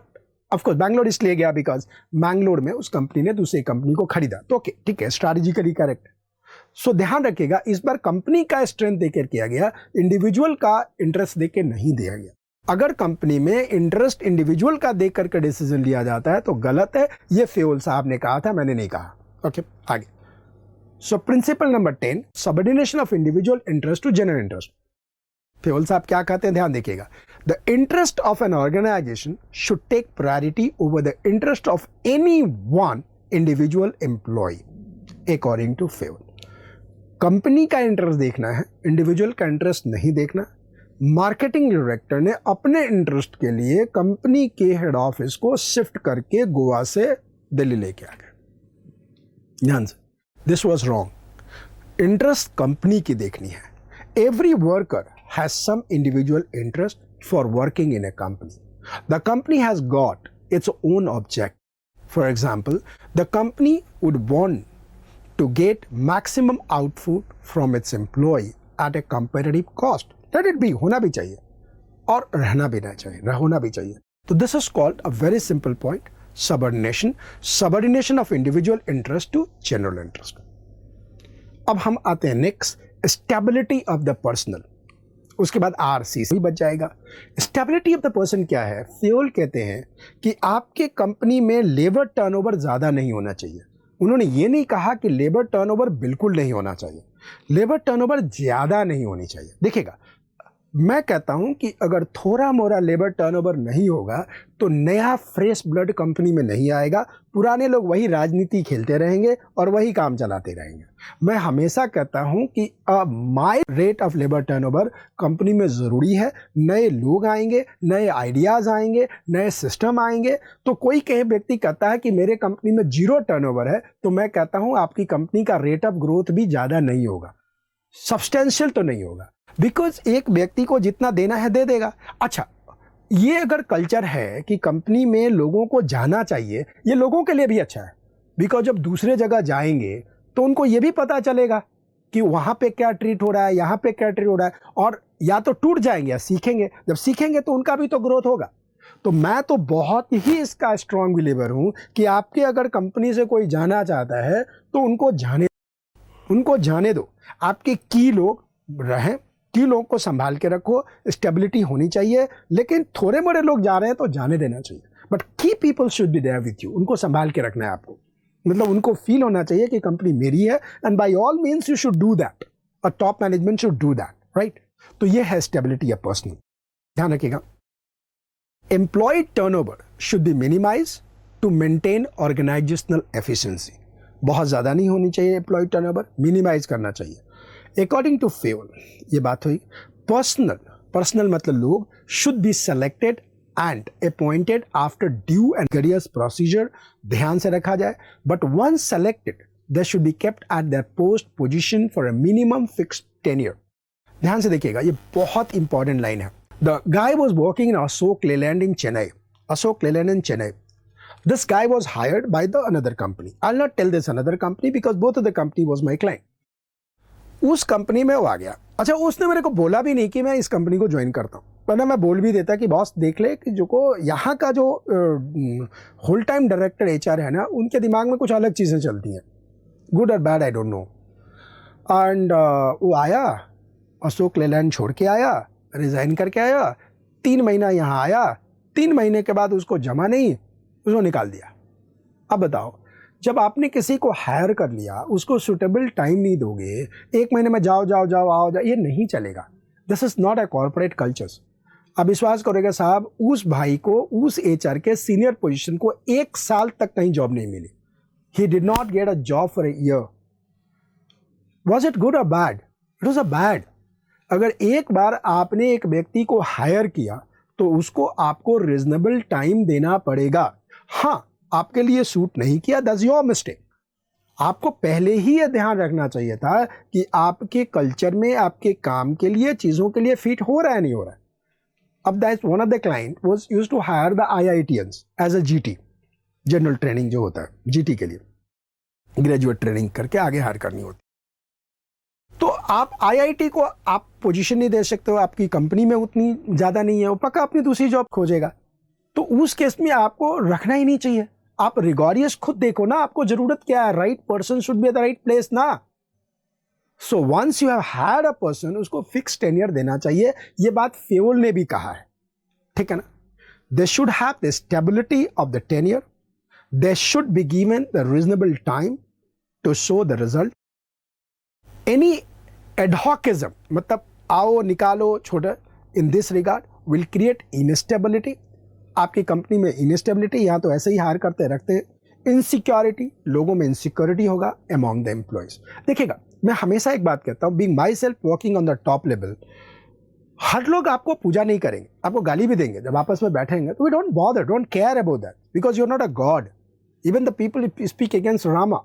of course Bangalore इसलिए गया बिकॉज बैंगलोर में उस कंपनी ने दूसरी कंपनी को खरीदा। तो ओके, ठीक है, स्ट्रैटेजिकली करेक्ट। सो ध्यान रखिएगा, इस बार कंपनी का स्ट्रेंथ देकर किया गया, इंडिविजुअल का इंटरेस्ट देकर नहीं दिया गया। अगर कंपनी में इंटरेस्ट इंडिविजुअल का देख करके डिसीजन लिया जाता है तो गलत है। ये फ्योल साहब ने कहा था, मैंने नहीं कहा। ओके, आगे। So principle number 10, subordination of individual interest to general interest. Fayol साहब क्या कहते हैं, ध्यान देखिएगा। The interest of an organisation should take priority over the interest of any one individual employee according to Fayol. Company का interest देखना है, individual का इंटरेस्ट नहीं देखना। मार्केटिंग डायरेक्टर ने अपने इंटरेस्ट के लिए कंपनी के हेड ऑफिस को शिफ्ट करके गोवा से दिल्ली लेके आ गए। ध्यान से, this was wrong. Interest company की देखनी है। Every worker has some individual interest for working in a company. The company has got its own object. For example, the company would want to get maximum output from its employee at a competitive cost. Let it be, होना भी चाहिए और रहना भी नहीं चाहिए, होना भी चाहिए। तो this is called a very simple point, subordination of individual interest to general interest. अब हम आते हैं next, stability of the personal। उसके बाद RCC बच जाएगा। स्टेबिलिटी ऑफ द पर्सन क्या है? फ्योल कहते हैं कि आपके कंपनी में लेबर टर्नओवर ज़्यादा नहीं होना चाहिए। उन्होंने ये नहीं कहा कि लेबर टर्नओवर बिल्कुल नहीं होना चाहिए, लेबर टर्नओवर ज़्यादा नहीं होनी चाहिए। देखिएगा, मैं कहता हूं कि अगर थोड़ा मोड़ा लेबर टर्नओवर नहीं होगा तो नया फ्रेश ब्लड कंपनी में नहीं आएगा। पुराने लोग वही राजनीति खेलते रहेंगे और वही काम चलाते रहेंगे। मैं हमेशा कहता हूं कि my rate of labour turnover company में ज़रूरी है। नए लोग आएंगे, नए आइडियाज़ आएंगे, नए सिस्टम आएंगे। तो कोई कहीं व्यक्ति कहता है कि मेरे कंपनी में 0 टर्नओवर है, तो मैं कहता हूँ आपकी कंपनी का रेट ऑफ ग्रोथ भी ज़्यादा नहीं होगा, सब्सटेंशियल तो नहीं होगा, बिकॉज एक व्यक्ति को जितना देना है दे देगा। अच्छा, ये अगर कल्चर है कि कंपनी में लोगों को जाना चाहिए, ये लोगों के लिए भी अच्छा है, बिकॉज जब दूसरे जगह जाएंगे तो उनको ये भी पता चलेगा कि वहाँ पे क्या ट्रीट हो रहा है, यहाँ पे क्या ट्रीट हो रहा है, और या तो टूट जाएंगे या सीखेंगे। जब सीखेंगे तो उनका भी तो ग्रोथ होगा। तो मैं तो बहुत ही इसका स्ट्रॉन्ग बिलीवर हूँ कि आपके अगर कंपनी से कोई जाना चाहता है तो उनको जाने दो। आपके की लोग रहें, की लोग को संभाल के रखो, स्टेबिलिटी होनी चाहिए। लेकिन थोड़े बड़े लोग जा रहे हैं तो जाने देना चाहिए, but key people should be there with you. उनको संभाल के रखना है आपको, मतलब उनको फील होना चाहिए कि कंपनी मेरी है, and by all means you should do that, और top management should do that, right. तो ये है स्टेबिलिटी या पर्सनल। ध्यान रखिएगा, employee turnover should be minimise to maintain organisational efficiency. बहुत ज़्यादा नहीं होनी चाहिए एम्प्लॉय टर्नओवर, मिनिमाइज करना चाहिए। अकॉर्डिंग टू फ्योल, ये बात हुई। पर्सनल मतलब लोग should be selected and appointed after due and careers procedure, ध्यान से रखा जाए. But once selected they should be kept at their post position for a minimum fixed tenure. ध्यान से देखिएगा, ये बहुत इंपॉर्टेंट लाइन है. The guy was working in Ashok Leyland in Chennai. Ashok Leyland in Chennai. This guy was hired by the another company. I'll not tell this another company because both of the company was my client. उस company में वो आ गया. अच्छा, उसने मेरे को बोला भी नहीं कि मैं इस कंपनी को ज्वाइन करता हूँ, वरना मैं बोल भी देता कि बॉस देख ले कि जो को यहाँ का जो होल टाइम डायरेक्टर HR है ना, उनके दिमाग में कुछ अलग चीज़ें चलती हैं. गुड और bad I don't know. And वो आया, अशोक लेलैंड छोड़ के आया, रिज़ाइन करके आया, 3 महीना यहाँ आया, 3 महीने के बाद उसको जमा नहीं, उसको निकाल दिया. अब बताओ, जब आपने किसी को हायर कर लिया, उसको सुटेबल टाइम नहीं दोगे, 1 महीने में जाओ आओ, ये नहीं चलेगा. This is not a corporate cultures. अब विश्वास करोगे साहब, उस भाई को, उस HR के सीनियर पोजीशन को 1 साल तक कहीं जॉब नहीं मिली. He did not get a job for a year. Was it good और bad? It was a bad. अगर एक बार आपने एक व्यक्ति को हायर किया तो उसको आपको रीजनेबल टाइम देना पड़ेगा. हाँ, आपके लिए सूट नहीं किया, दैट्स योर मिस्टेक. आपको पहले ही यह ध्यान रखना चाहिए था कि आपके कल्चर में, आपके काम के लिए, चीज़ों के लिए फिट हो रहा है नहीं हो रहा है. अब that one of the client was used to hire the IITians as a GT, general training जो होता है GT के लिए, ग्रेजुएट ट्रेनिंग करके आगे हायर करनी होती. तो आप IIT को आप पोजीशन नहीं दे सकते हो, आपकी कंपनी में उतनी ज़्यादा नहीं है, वो पक्का अपनी दूसरी जॉब खोजेगा. तो उस केस में आपको रखना ही नहीं चाहिए. आप रिगोरियस खुद देखो ना, आपको जरूरत क्या है. Right person should be at the right place ना. So once you have hired a person, उसको फिक्स टेन्योर देना चाहिए. ये बात फेवल ने भी कहा है, ठीक है ना. They should have the stability of the tenure. They should be given the reasonable time to show the result. Any adhocism, मतलब आओ निकालो छोटा, in this regard will create instability. आपकी कंपनी में इनस्टेबिलिटी, यहाँ तो ऐसे ही हायर करते रखते हैं. इनसिक्योरिटी, लोगों में इनसिक्योरिटी होगा अमॉन्ग द एम्प्लॉयज. देखिएगा, मैं हमेशा एक बात कहता हूँ, being myself working on the top level, हर लोग आपको पूजा नहीं करेंगे, आपको गाली भी देंगे जब आपस में बैठेंगे. तो we don't bother, don't care about that, because you are not a god. Even the people speak against Rama,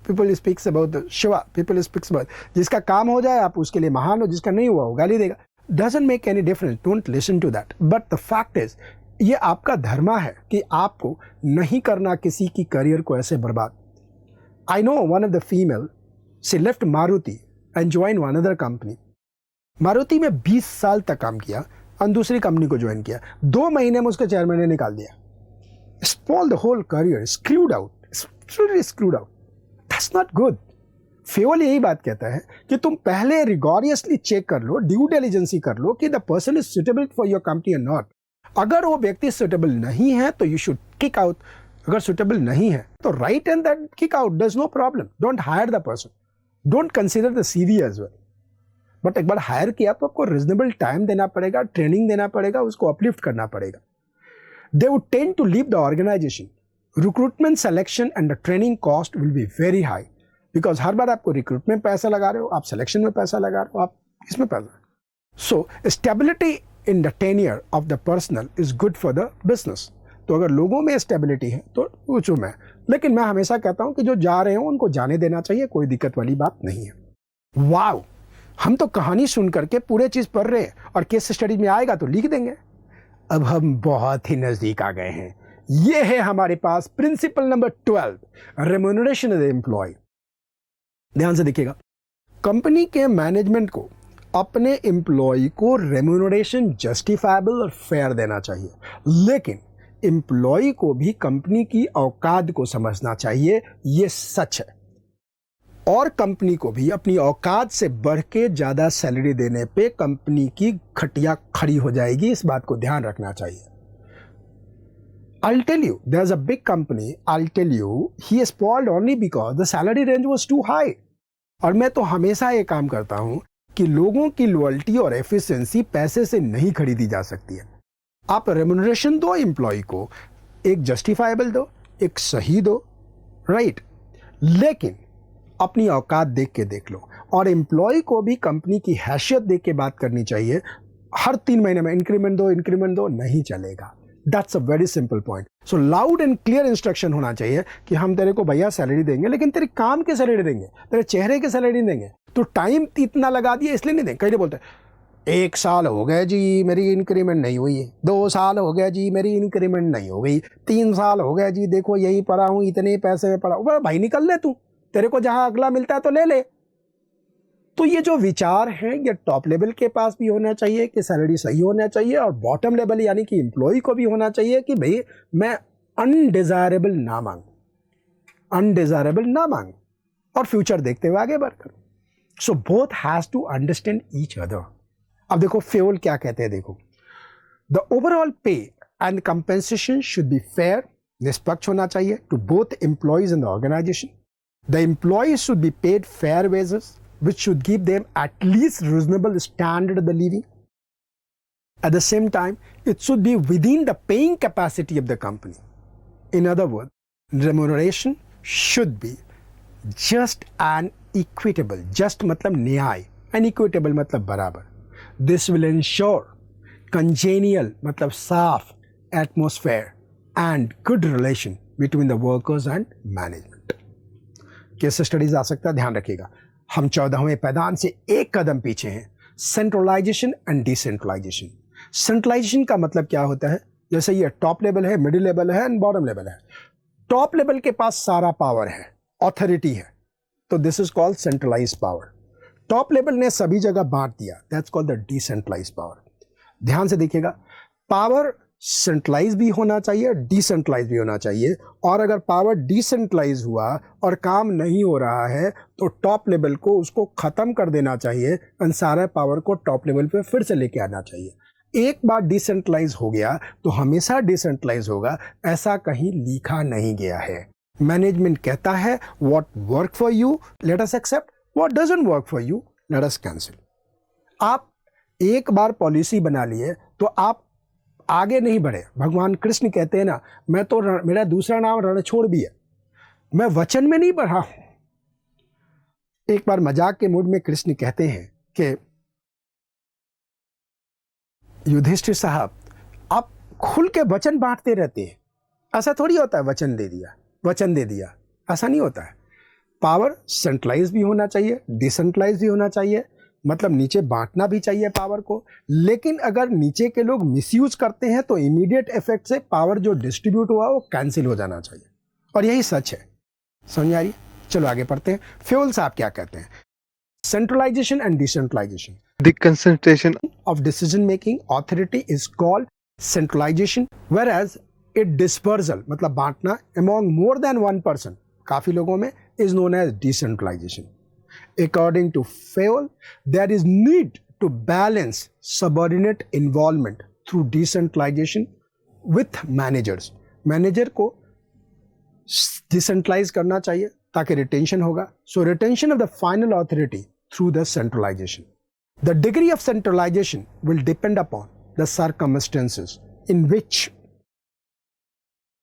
people speaks about Shiva, people speaks about, जिसका काम हो जाए आप उसके लिए महान हो, जिसका नहीं हुआ वो गाली देगा. Doesn't make any difference, don't listen to that. But the fact is, ये आपका धर्म है कि आपको नहीं करना किसी की करियर को ऐसे बर्बाद. I know one of the female, she left Maruti and join one other company. Maruti में 20 साल तक काम किया और दूसरी कंपनी को ज्वाइन किया. 2 महीने में उसके चेयरमैन ने निकाल दिया. Spoil the whole career, screwed out, screwed out. That's not good. Fayol यही बात कहता है कि तुम पहले रिगोरियसली चेक कर लो, ड्यू डिलिजेंसी कर लो कि the person is suitable for your company और नॉट. अगर वो व्यक्ति सुटेबल नहीं है तो यू शुड किक आउट. अगर सुटेबल नहीं है तो right and that kick out, there is no problem. Don't hire the person, don't consider the CV as well. But एक बार हायर किया तो आपको रिजनेबल टाइम देना पड़ेगा, ट्रेनिंग देना पड़ेगा, उसको अपलिफ्ट करना पड़ेगा. They would tend to leave the organisation. Recruitment, selection and the training cost will be very high, because हर बार आपको रिक्रूटमेंट में पैसा लगा रहे हो, आप सिलेक्शन में पैसा लगा रहे हो, आप इसमें पैसा. So stability in the tenure of the personal is good for the business. तो अगर लोगों में स्टेबिलिटी है तो पूछूं मैं, लेकिन मैं हमेशा कहता हूं कि जो जा रहे हो उनको जाने देना चाहिए, कोई दिक्कत वाली बात नहीं है. वाव, हम तो कहानी सुन करके पूरे चीज पढ़ रहे हैं और केस स्टडी में आएगा तो लिख देंगे. अब हम बहुत ही नजदीक आ गए हैं. ये है हमारे पास principle number 12, remuneration of the employee. ध्यान से देखिएगा, कंपनी के मैनेजमेंट को अपने एम्प्लॉय को रेम्यूनरेशन जस्टिफाइबल और फेयर देना चाहिए, लेकिन एम्प्लॉय को भी कंपनी की औकात को समझना चाहिए. ये सच है. और कंपनी को भी अपनी औकात से बढ़ के ज़्यादा सैलरी देने पे कंपनी की खटिया खड़ी हो जाएगी. इस बात को ध्यान रखना चाहिए. I'll tell you, there's a big company, I'll tell you, he is spoiled only because the salary range was too high. और मैं तो हमेशा ये काम करता हूं कि लोगों की लॉयल्टी और एफिशिएंसी पैसे से नहीं खरीदी जा सकती है. आप रेम्यूनरेशन दो एम्प्लॉय को, एक जस्टिफाइबल दो, एक सही दो, राइट, लेकिन अपनी औकात देख के देख लो. और एम्प्लॉय को भी कंपनी की हैसियत देख के बात करनी चाहिए। हर 3 महीने में इंक्रीमेंट दो नहीं चलेगा। That's a very simple point. So loud and clear instruction होना चाहिए कि हम तेरे को भैया सैलरी देंगे, लेकिन तेरे काम की सैलरी देंगे, तेरे चेहरे की सैलरी नहीं देंगे। तो टाइम इतना लगा दिया इसलिए नहीं देंगे। कई बोलते हैं 1 साल हो गए जी मेरी इंक्रीमेंट नहीं हुई है, 2 साल हो गया जी मेरी इंक्रीमेंट नहीं हो गई, 3 साल हो गया जी देखो यहीं पढ़ा हूँ, इतने पैसे में पढ़ा हूँ। भाई निकल ले तू, तेरे को जहाँ अगला मिलता है तो ले ले। तो ये जो विचार है ये टॉप लेवल के पास भी होना चाहिए कि सैलरी सही होना चाहिए, और बॉटम लेवल यानी कि एम्प्लॉय को भी होना चाहिए कि भाई मैं अनडिजायरेबल ना मांग और फ्यूचर देखते हुए आगे बढ़कर। So both has to understand each other. अब देखो फ्यूल क्या कहते हैं, देखो the overall pay and compensation should be fair, निष्पक्ष होना चाहिए to both employees in the organisation. The employees should be paid fair wages which should give them at least reasonable standard of the living. At the same time, it should be within the paying capacity of the company. In other words, remuneration should be just and equitable. Just मतलब न्याय, and equitable मतलब बराबर. This will ensure congenial मतलब साफ atmosphere and good relation between the workers and management. Case studies आ सकता है, ध्यान रखिएगा। हम 14वें पैदान से एक कदम पीछे हैं। Centralisation and decentralisation. सेंट्रलाइजेशन का मतलब क्या होता है, जैसे ये टॉप लेवल है, मिडिल लेवल है एंड बॉटम लेवल है। टॉप लेवल के पास सारा पावर है, ऑथोरिटी है, तो this is called centralised power. Top level ने सभी जगह बांट दिया, that's called the decentralised power. ध्यान से देखिएगा, पावर सेंट्रलाइज भी होना चाहिए, डिसेंट्रलाइज भी होना चाहिए। और अगर पावर डिसेंट्रलाइज हुआ और काम नहीं हो रहा है तो टॉप लेवल को उसको खत्म कर देना चाहिए और सारे पावर को टॉप लेवल पे फिर से लेके आना चाहिए। एक बार डिसेंट्रलाइज हो गया तो हमेशा डिसेंट्रलाइज होगा, ऐसा कहीं लिखा नहीं गया है। मैनेजमेंट कहता है what work for you let us accept, what doesn't work for you let us cancel. आप एक बार पॉलिसी बना लिए तो आप आगे नहीं बढ़े। भगवान कृष्ण कहते हैं ना, मैं तो मेरा दूसरा नाम रणछोड़ भी है, मैं वचन में नहीं बढ़ा हूं। एक बार मजाक के मूड में कृष्ण कहते हैं कि युधिष्ठिर साहब आप खुल के वचन बांटते रहते हैं, ऐसा थोड़ी होता है वचन दे दिया, ऐसा नहीं होता है। पावर सेंट्रलाइज भी होना चाहिए, डिसेंट्रलाइज भी होना चाहिए, मतलब नीचे बांटना भी चाहिए पावर को। लेकिन अगर नीचे के लोग मिसयूज करते हैं तो इमीडिएट इफेक्ट से पावर जो डिस्ट्रीब्यूट हुआ वो कैंसिल हो जाना चाहिए, और यही सच है। समझ आ रही? चलो आगे पढ़ते हैं। फ्यूल साहब क्या कहते हैं, centralisation and decentralisation. The concentration of decision making authority is called centralization, whereas it dispersal मतलब बांटना among more than one person, काफी लोगों में, is known as decentralization. According to Fayol, there is need to balance subordinate involvement through decentralization with managers. Manager को decentralize करना चाहिए ताकि retention होगा. So retention of the final authority through the centralization. The degree of centralization will depend upon the circumstances in which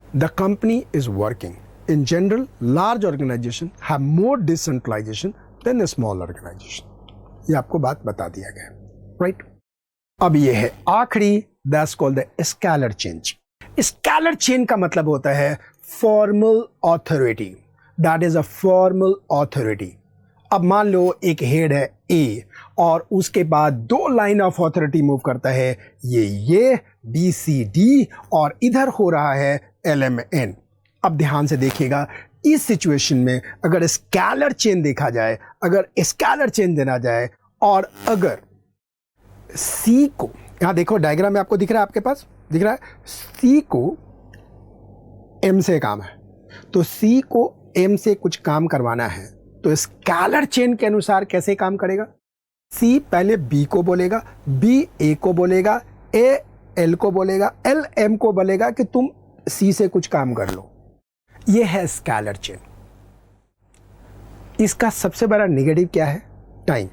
the company is working. In general, large organizations have more decentralization than a small organization. ये आपको बात बता दिया गया, right? अब ये है आखिरी, that's called the scalar change. Scalar chain का मतलब होता है formal authority. That is a formal authority. अब मान लो एक हेड है ए और उसके बाद 2 लाइन ऑफ अथॉरिटी मूव करता है, ये बी सी डी, और इधर हो रहा है एल एम एन। अब ध्यान से देखिएगा, इस सिचुएशन में अगर स्केलर चेन देखा जाए, अगर स्केलर चेन देना जाए, और अगर सी को, यहां देखो डायग्राम में आपको दिख रहा है, आपके पास दिख रहा है, सी को एम से काम है, तो सी को एम से कुछ काम करवाना है, तो स्केलर चेन के अनुसार कैसे काम करेगा? सी पहले बी को बोलेगा, बी ए को बोलेगा, ए एल को बोलेगा, एल एम को बोलेगा कि तुम सी से कुछ काम कर लो। यह है स्केलर चेन। इसका सबसे बड़ा नेगेटिव क्या है? टाइम।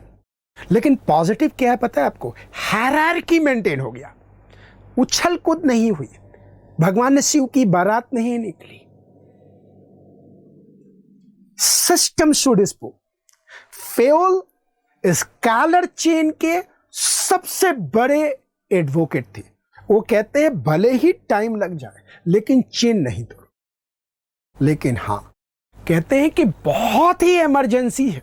लेकिन पॉजिटिव क्या है पता है आपको? हायरार्की मेंटेन हो गया, उछल कूद नहीं हुई, भगवान ने शिव की बारात नहीं निकली। System should spoke. Fayol scalar chain के सबसे बड़े एडवोकेट थे। वो कहते हैं भले ही टाइम लग जाए लेकिन चेन नहीं तोड़ो। लेकिन हाँ, कहते हैं कि बहुत ही इमरजेंसी है,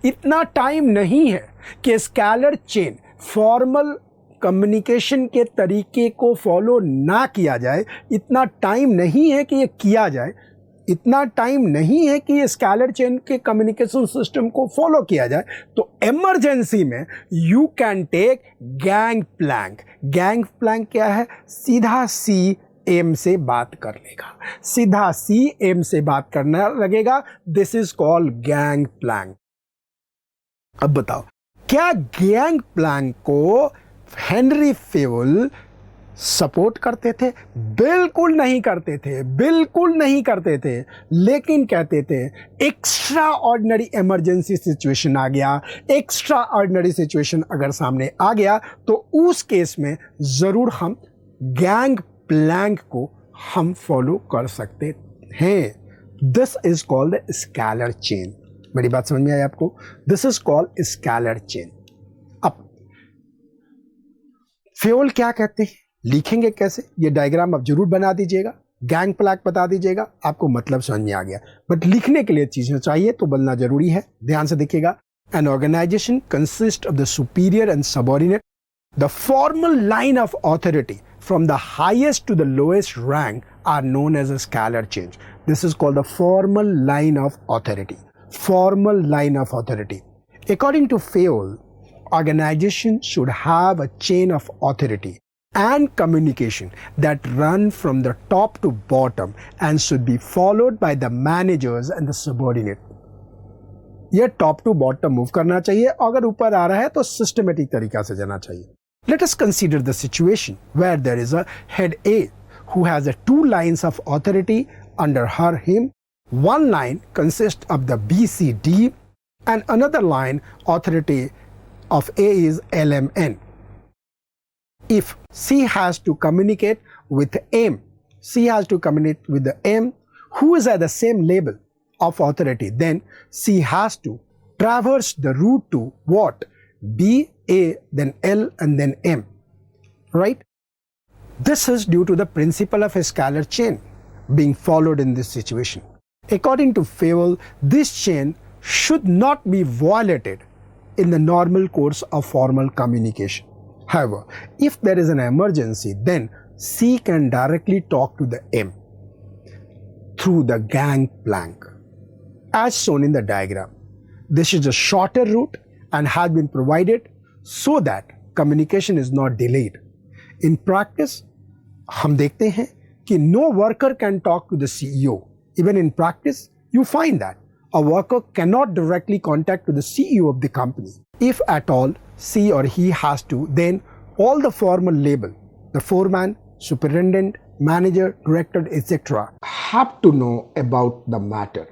इतना टाइम नहीं है कि स्केलर चेन फॉर्मल कम्युनिकेशन के तरीके को फॉलो ना किया जाए, इतना टाइम नहीं है कि ये किया जाए, इतना टाइम नहीं है कि स्केलर चेन के कम्युनिकेशन सिस्टम को फॉलो किया जाए। तो इमरजेंसी में you can take gang plank. Gang plank क्या है? सीधा सी एम से बात कर लेगा, सीधा सी एम से बात करने लगेगा। This is called gang plank. अब बताओ, क्या गैंग प्लैंक को हेनरी फेवल सपोर्ट करते थे? बिल्कुल नहीं करते थे, बिल्कुल नहीं करते थे। लेकिन कहते थे एक्स्ट्रा ऑर्डिनरी इमरजेंसी सिचुएशन आ गया, एक्स्ट्रा ऑर्डिनरी सिचुएशन अगर सामने आ गया तो उस केस में जरूर हम गैंग प्लैंक को हम फॉलो कर सकते हैं। This is called scalar chain. मेरी बात समझ में आई आपको? This is called scalar chain. अब फेवल क्या कहते हैं, लिखेंगे कैसे, ये डायग्राम आप जरूर बना दीजिएगा, गैंग प्लैंक बता दीजिएगा, आपको मतलब समझ में आ गया। बट लिखने के लिए चीजें चाहिए तो बोलना जरूरी है। ध्यान से देखिएगा। An organisation consist of the superior and subordinate, the formal line of authority from the highest to the lowest rank are known as a scalar change. This is called the formal line of authority. Formal line of authority. According to Fayol, organizations should have a chain of authority and communication that run from the top to bottom and should be followed by the managers and the subordinate. यह top to bottom move करना चाहिए, अगर ऊपर आ रहा है तो systematic तरीका से जाना चाहिए। Let us consider the situation where there is a head A who has two lines of authority under him. One line consists of the B, C, D and another line authority of A is LMN. If C has to communicate with M, C has to communicate with the M who is at the same level of authority, then C has to traverse the route to what? B, A, then L, and then M, right? This is due to the principle of a scalar chain being followed in this situation. According to Fayol, this chain should not be violated in the normal course of formal communication. However, if there is an emergency, then C can directly talk to the M through the gang plank, as shown in the diagram. This is a shorter route and has been provided so that communication is not delayed. In practice, हम देखते हैं कि no worker can talk to the CEO. Even in practice, you find that a worker cannot directly contact to the CEO of the company. If at all, she or he has to, then all the formal label, the foreman, superintendent, manager, director, etc. have to know about the matter.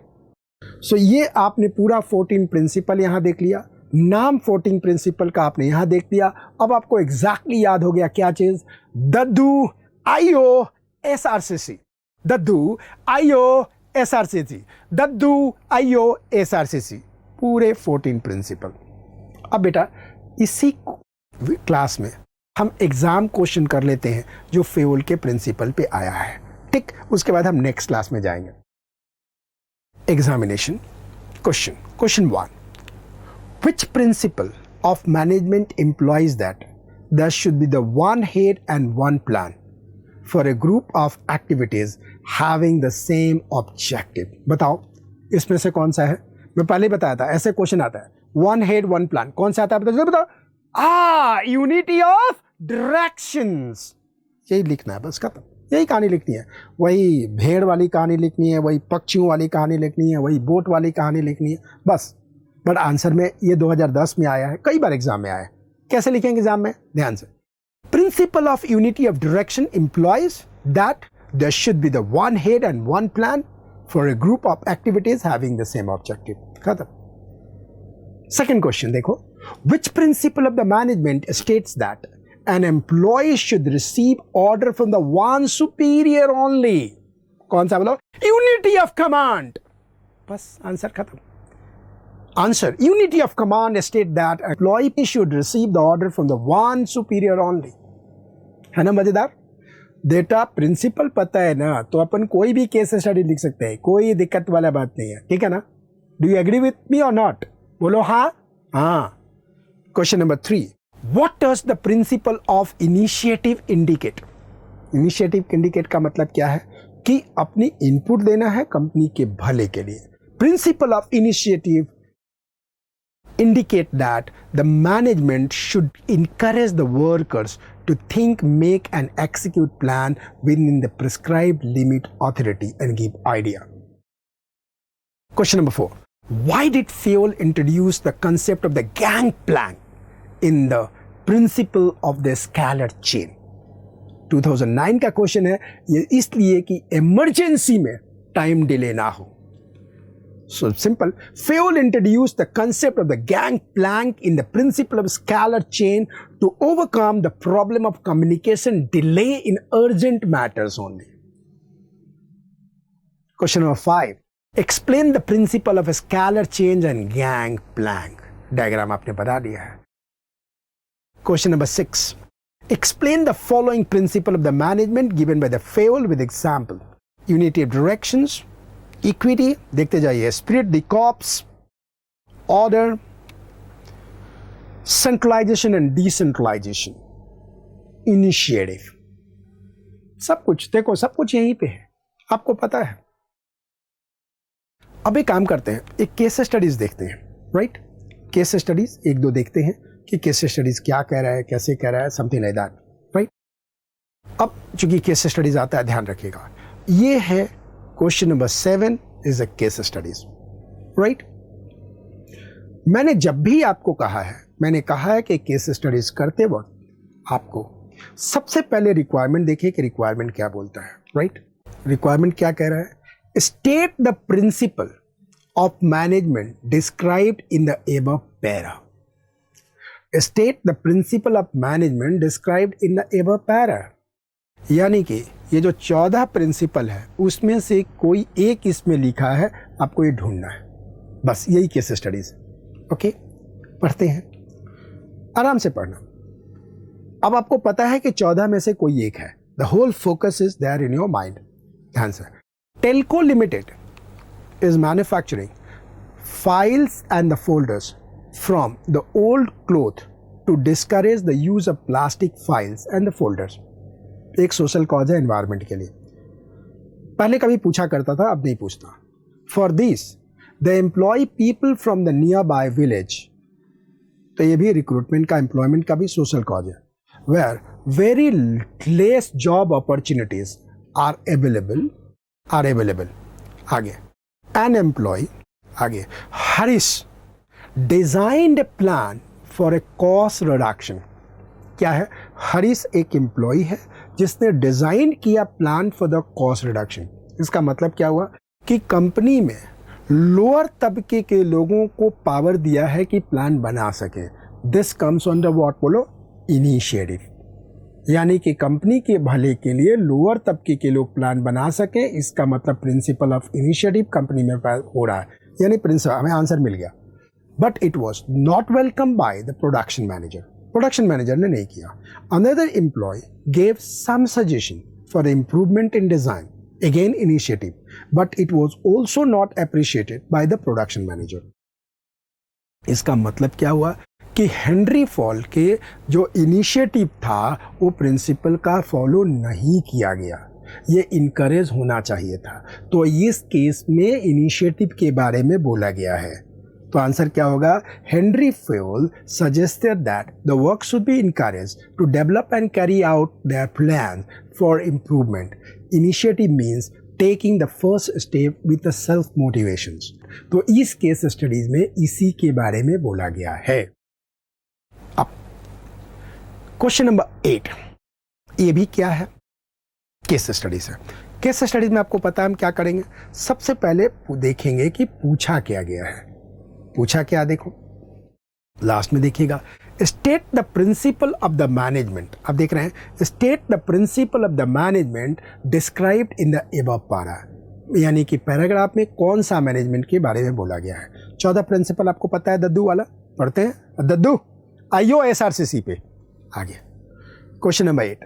So ये आपने पूरा 14 principal यहाँ देख लिया, नाम 14 principal का आपने यहां देख दिया। अब आपको एग्जैक्टली याद हो गया क्या चीज? दद्दू आईओ एसआरसीसी, दद्दू आईओ एसआरसीसी, दद्दू आईओ एसआरसीसी, पूरे 14 प्रिंसिपल। अब बेटा इसी क्लास में हम एग्जाम क्वेश्चन कर लेते हैं जो फेवल के प्रिंसिपल पे आया है, ठीक? उसके बाद हम नेक्स्ट क्लास में जाएंगे। Examination question, question 1, which principle of management implies that there should be the one head and one plan for a group of activities having the same objective? बताओ इसमें से कौन सा है? मैं पहले ही बताया था, ऐसे क्वेश्चन आता है, वन हेड वन प्लान, कौन सा आता है बताओ? यूनिटी ऑफ डायरेक्शंस, यही लिखना है, बस खत्म, यही कहानी लिखनी है। वही भेड़ वाली कहानी लिखनी है, वही पक्षियों वाली कहानी लिखनी है, वही बोट वाली कहानी लिखनी है, बस। बट आंसर में ये 2010 में आया है, कई बार एग्जाम में आया है। कैसे लिखेंगे एग्जाम में? ध्यान से। Principle of unity of direction implies that there should be the one head and one plan for a group of activities having the same objective. खत्म। सेकंड क्वेश्चन देखो, which principle of the management states that an employee should receive order from the one superior only? कौन सा बोलो? Unity of command. बस answer खत्म। Answer, unity of command state that employee should receive the order from the one superior only. है ना मजेदार? बेटा principal पता है ना, तो अपन कोई भी केस स्टडी लिख सकते हैं, कोई दिक्कत वाला बात नहीं है, ठीक है ना? Do you agree with me और नॉट? बोलो हाँ। Question number 3, what does the principle of initiative indicate? Initiative indicate का मतलब क्या है? कि अपनी इनपुट देना है कंपनी के भले के लिए। Principal of initiative indicate that the management should encourage the workers to think, make and execute plan within the prescribed limit authority and give idea. Question number 4. Why did Fayol introduce the concept of the gangplank in the principle of the scalar chain? 2009 का question है, ये इसलिए कि emergency में time delay ना हो। So simple. Fayol introduced the concept of the gangplank in the principle of scalar chain to overcome the problem of communication delay in urgent matters only. Question number 5. Explain the principle of a scalar chain and gangplank. Diagram आपने बता दिया है. Question number 6. Explain the following principle of the management given by the Fayol with example. Unity of directions, equity, देखते जाइए, spirit de corps, order, centralisation and decentralisation, initiative, सब कुछ देखो, सब कुछ यहीं पे है, आपको पता है। अब एक काम करते हैं, एक केस स्टडीज देखते हैं, राइट? केस स्टडीज एक दो देखते हैं कि केस स्टडीज क्या कह रहा है, कैसे कह रहा है, समथिंग लाइक दैट, राइट? अब चूंकि केस स्टडीज आता है, ध्यान रखिएगा, ये है question number 7 is a case studies, right? मैंने जब भी आपको कहा है, मैंने कहा है कि केस स्टडीज करते वक्त आपको सबसे पहले रिक्वायरमेंट देखिए कि रिक्वायरमेंट क्या बोलता है, राइट? रिक्वायरमेंट क्या कह रहा है? State the principle of management described in the above para. State the principle of management described in the above para, यानी कि ये जो 14 प्रिंसिपल है उसमें से कोई एक इसमें लिखा है, आपको ये ढूंढना है, बस यही केस स्टडीज। ओके, पढ़ते हैं, आराम से पढ़ना। अब आपको पता है कि 14 में से कोई एक है, the whole focus is there in your mind. ध्यान से, Telco limited is manufacturing files and the folders from the old cloth to discourage the use of plastic files and the folders. एक सोशल कॉज है environment के लिए, पहले कभी पूछा करता था, अब नहीं पूछता। For this the employ people from the nearby village, तो ये भी रिक्रूटमेंट का, एम्प्लॉयमेंट का भी सोशल कॉज है। Where very less job opportunities are available आगे, एन एम्प्लॉय, आगे, Harish designed a plan for a cost reduction. क्या है? हरीश एक एम्प्लॉय है जिसने डिजाइन किया plan for the cost reduction. इसका मतलब क्या हुआ कि कंपनी में लोअर तबके के लोगों को पावर दिया है कि प्लान बना सके। This comes under what? बोलो, इनिशिएटिव। यानी कि कंपनी के भले के लिए लोअर तबके के लोग प्लान बना सके, इसका मतलब प्रिंसिपल ऑफ इनिशिएटिव कंपनी में हो रहा है, यानी प्रिंसिपल, हमें आंसर मिल गया। But it was not welcome by the production manager, production manager ने नहीं किया। Another employee gave some suggestion for improvement in design, again initiative, but it was also not appreciated by the production manager. इसका मतलब क्या हुआ कि Henry fall के जो इनिशिएटिव था वो प्रिंसिपल का फॉलो नहीं किया गया, ये इनकरेज होना चाहिए था। तो इस केस में इनिशिएटिव के बारे में बोला गया है। तो आंसर क्या होगा? Henry Fayol suggested that the work should be encouraged to develop and carry out their plan for improvement. Initiative means taking the first step with the self motivations. तो इस केस स्टडीज में इसी के बारे में बोला गया है। अब क्वेश्चन नंबर 8, ये भी क्या है? केस स्टडीज है। केस स्टडीज में आपको पता है हम क्या करेंगे? सबसे पहले देखेंगे कि पूछा क्या गया है। पूछा क्या, देखो लास्ट में देखिएगा, state the principle of the management. अब देख रहे हैं, state the principle of the management described in the above para, यानी कि पैराग्राफ में कौन सा मैनेजमेंट के बारे में बोला गया है। 14 प्रिंसिपल आपको पता है दद्दू वाला, पढ़ते हैं दद्दू आइयो एसआरसीसी पे आगे। Question number 8,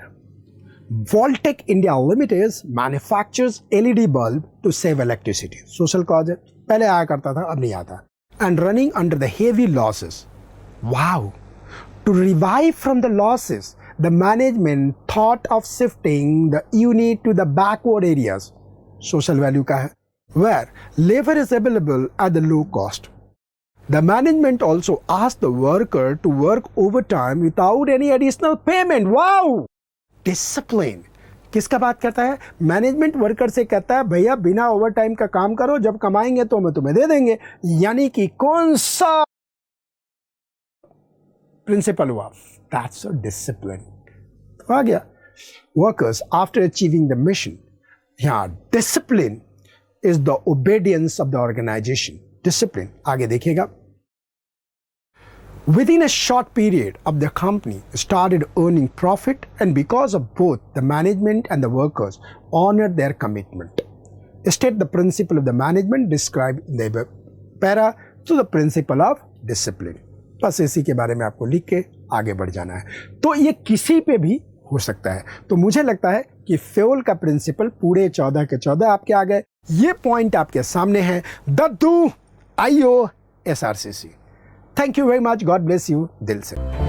Voltech India limited manufactures LED bulb to save electricity. Social cause है, पहले आया करता था, अब नहीं आता। And running under the heavy losses. Wow, to revive from the losses the management thought of shifting the unit to the backward areas. Social value का है, where labor is available at the low cost. The management also asked the worker to work overtime without any additional payment. Wow! Discipline. किसका बात करता है? Management worker से कहता है भैया बिना ओवरटाइम का काम करो, जब कमाएंगे तो हम तुम्हें दे देंगे। यानी कि कौन सा प्रिंसिपल हुआ? That's a discipline. तो आ गया workers after achieving the mission. यहाँ discipline is the obedience of the organization. Discipline. आगे देखिएगा. Within a short period of the company started earning profit, and because of both the management and the workers honored their commitment. State the principle of the management described in the para to the principle of discipline. बस इसी के बारे में आपको लिख के आगे बढ़ जाना है। तो ये किसी पे भी हो सकता है। तो मुझे लगता है कि फ्यूल का प्रिंसिपल पूरे 14 के 14 आपके आ गए। ये पॉइंट आपके सामने है, दद्दू IO SRCC. Thank you very much, God bless you दिल से।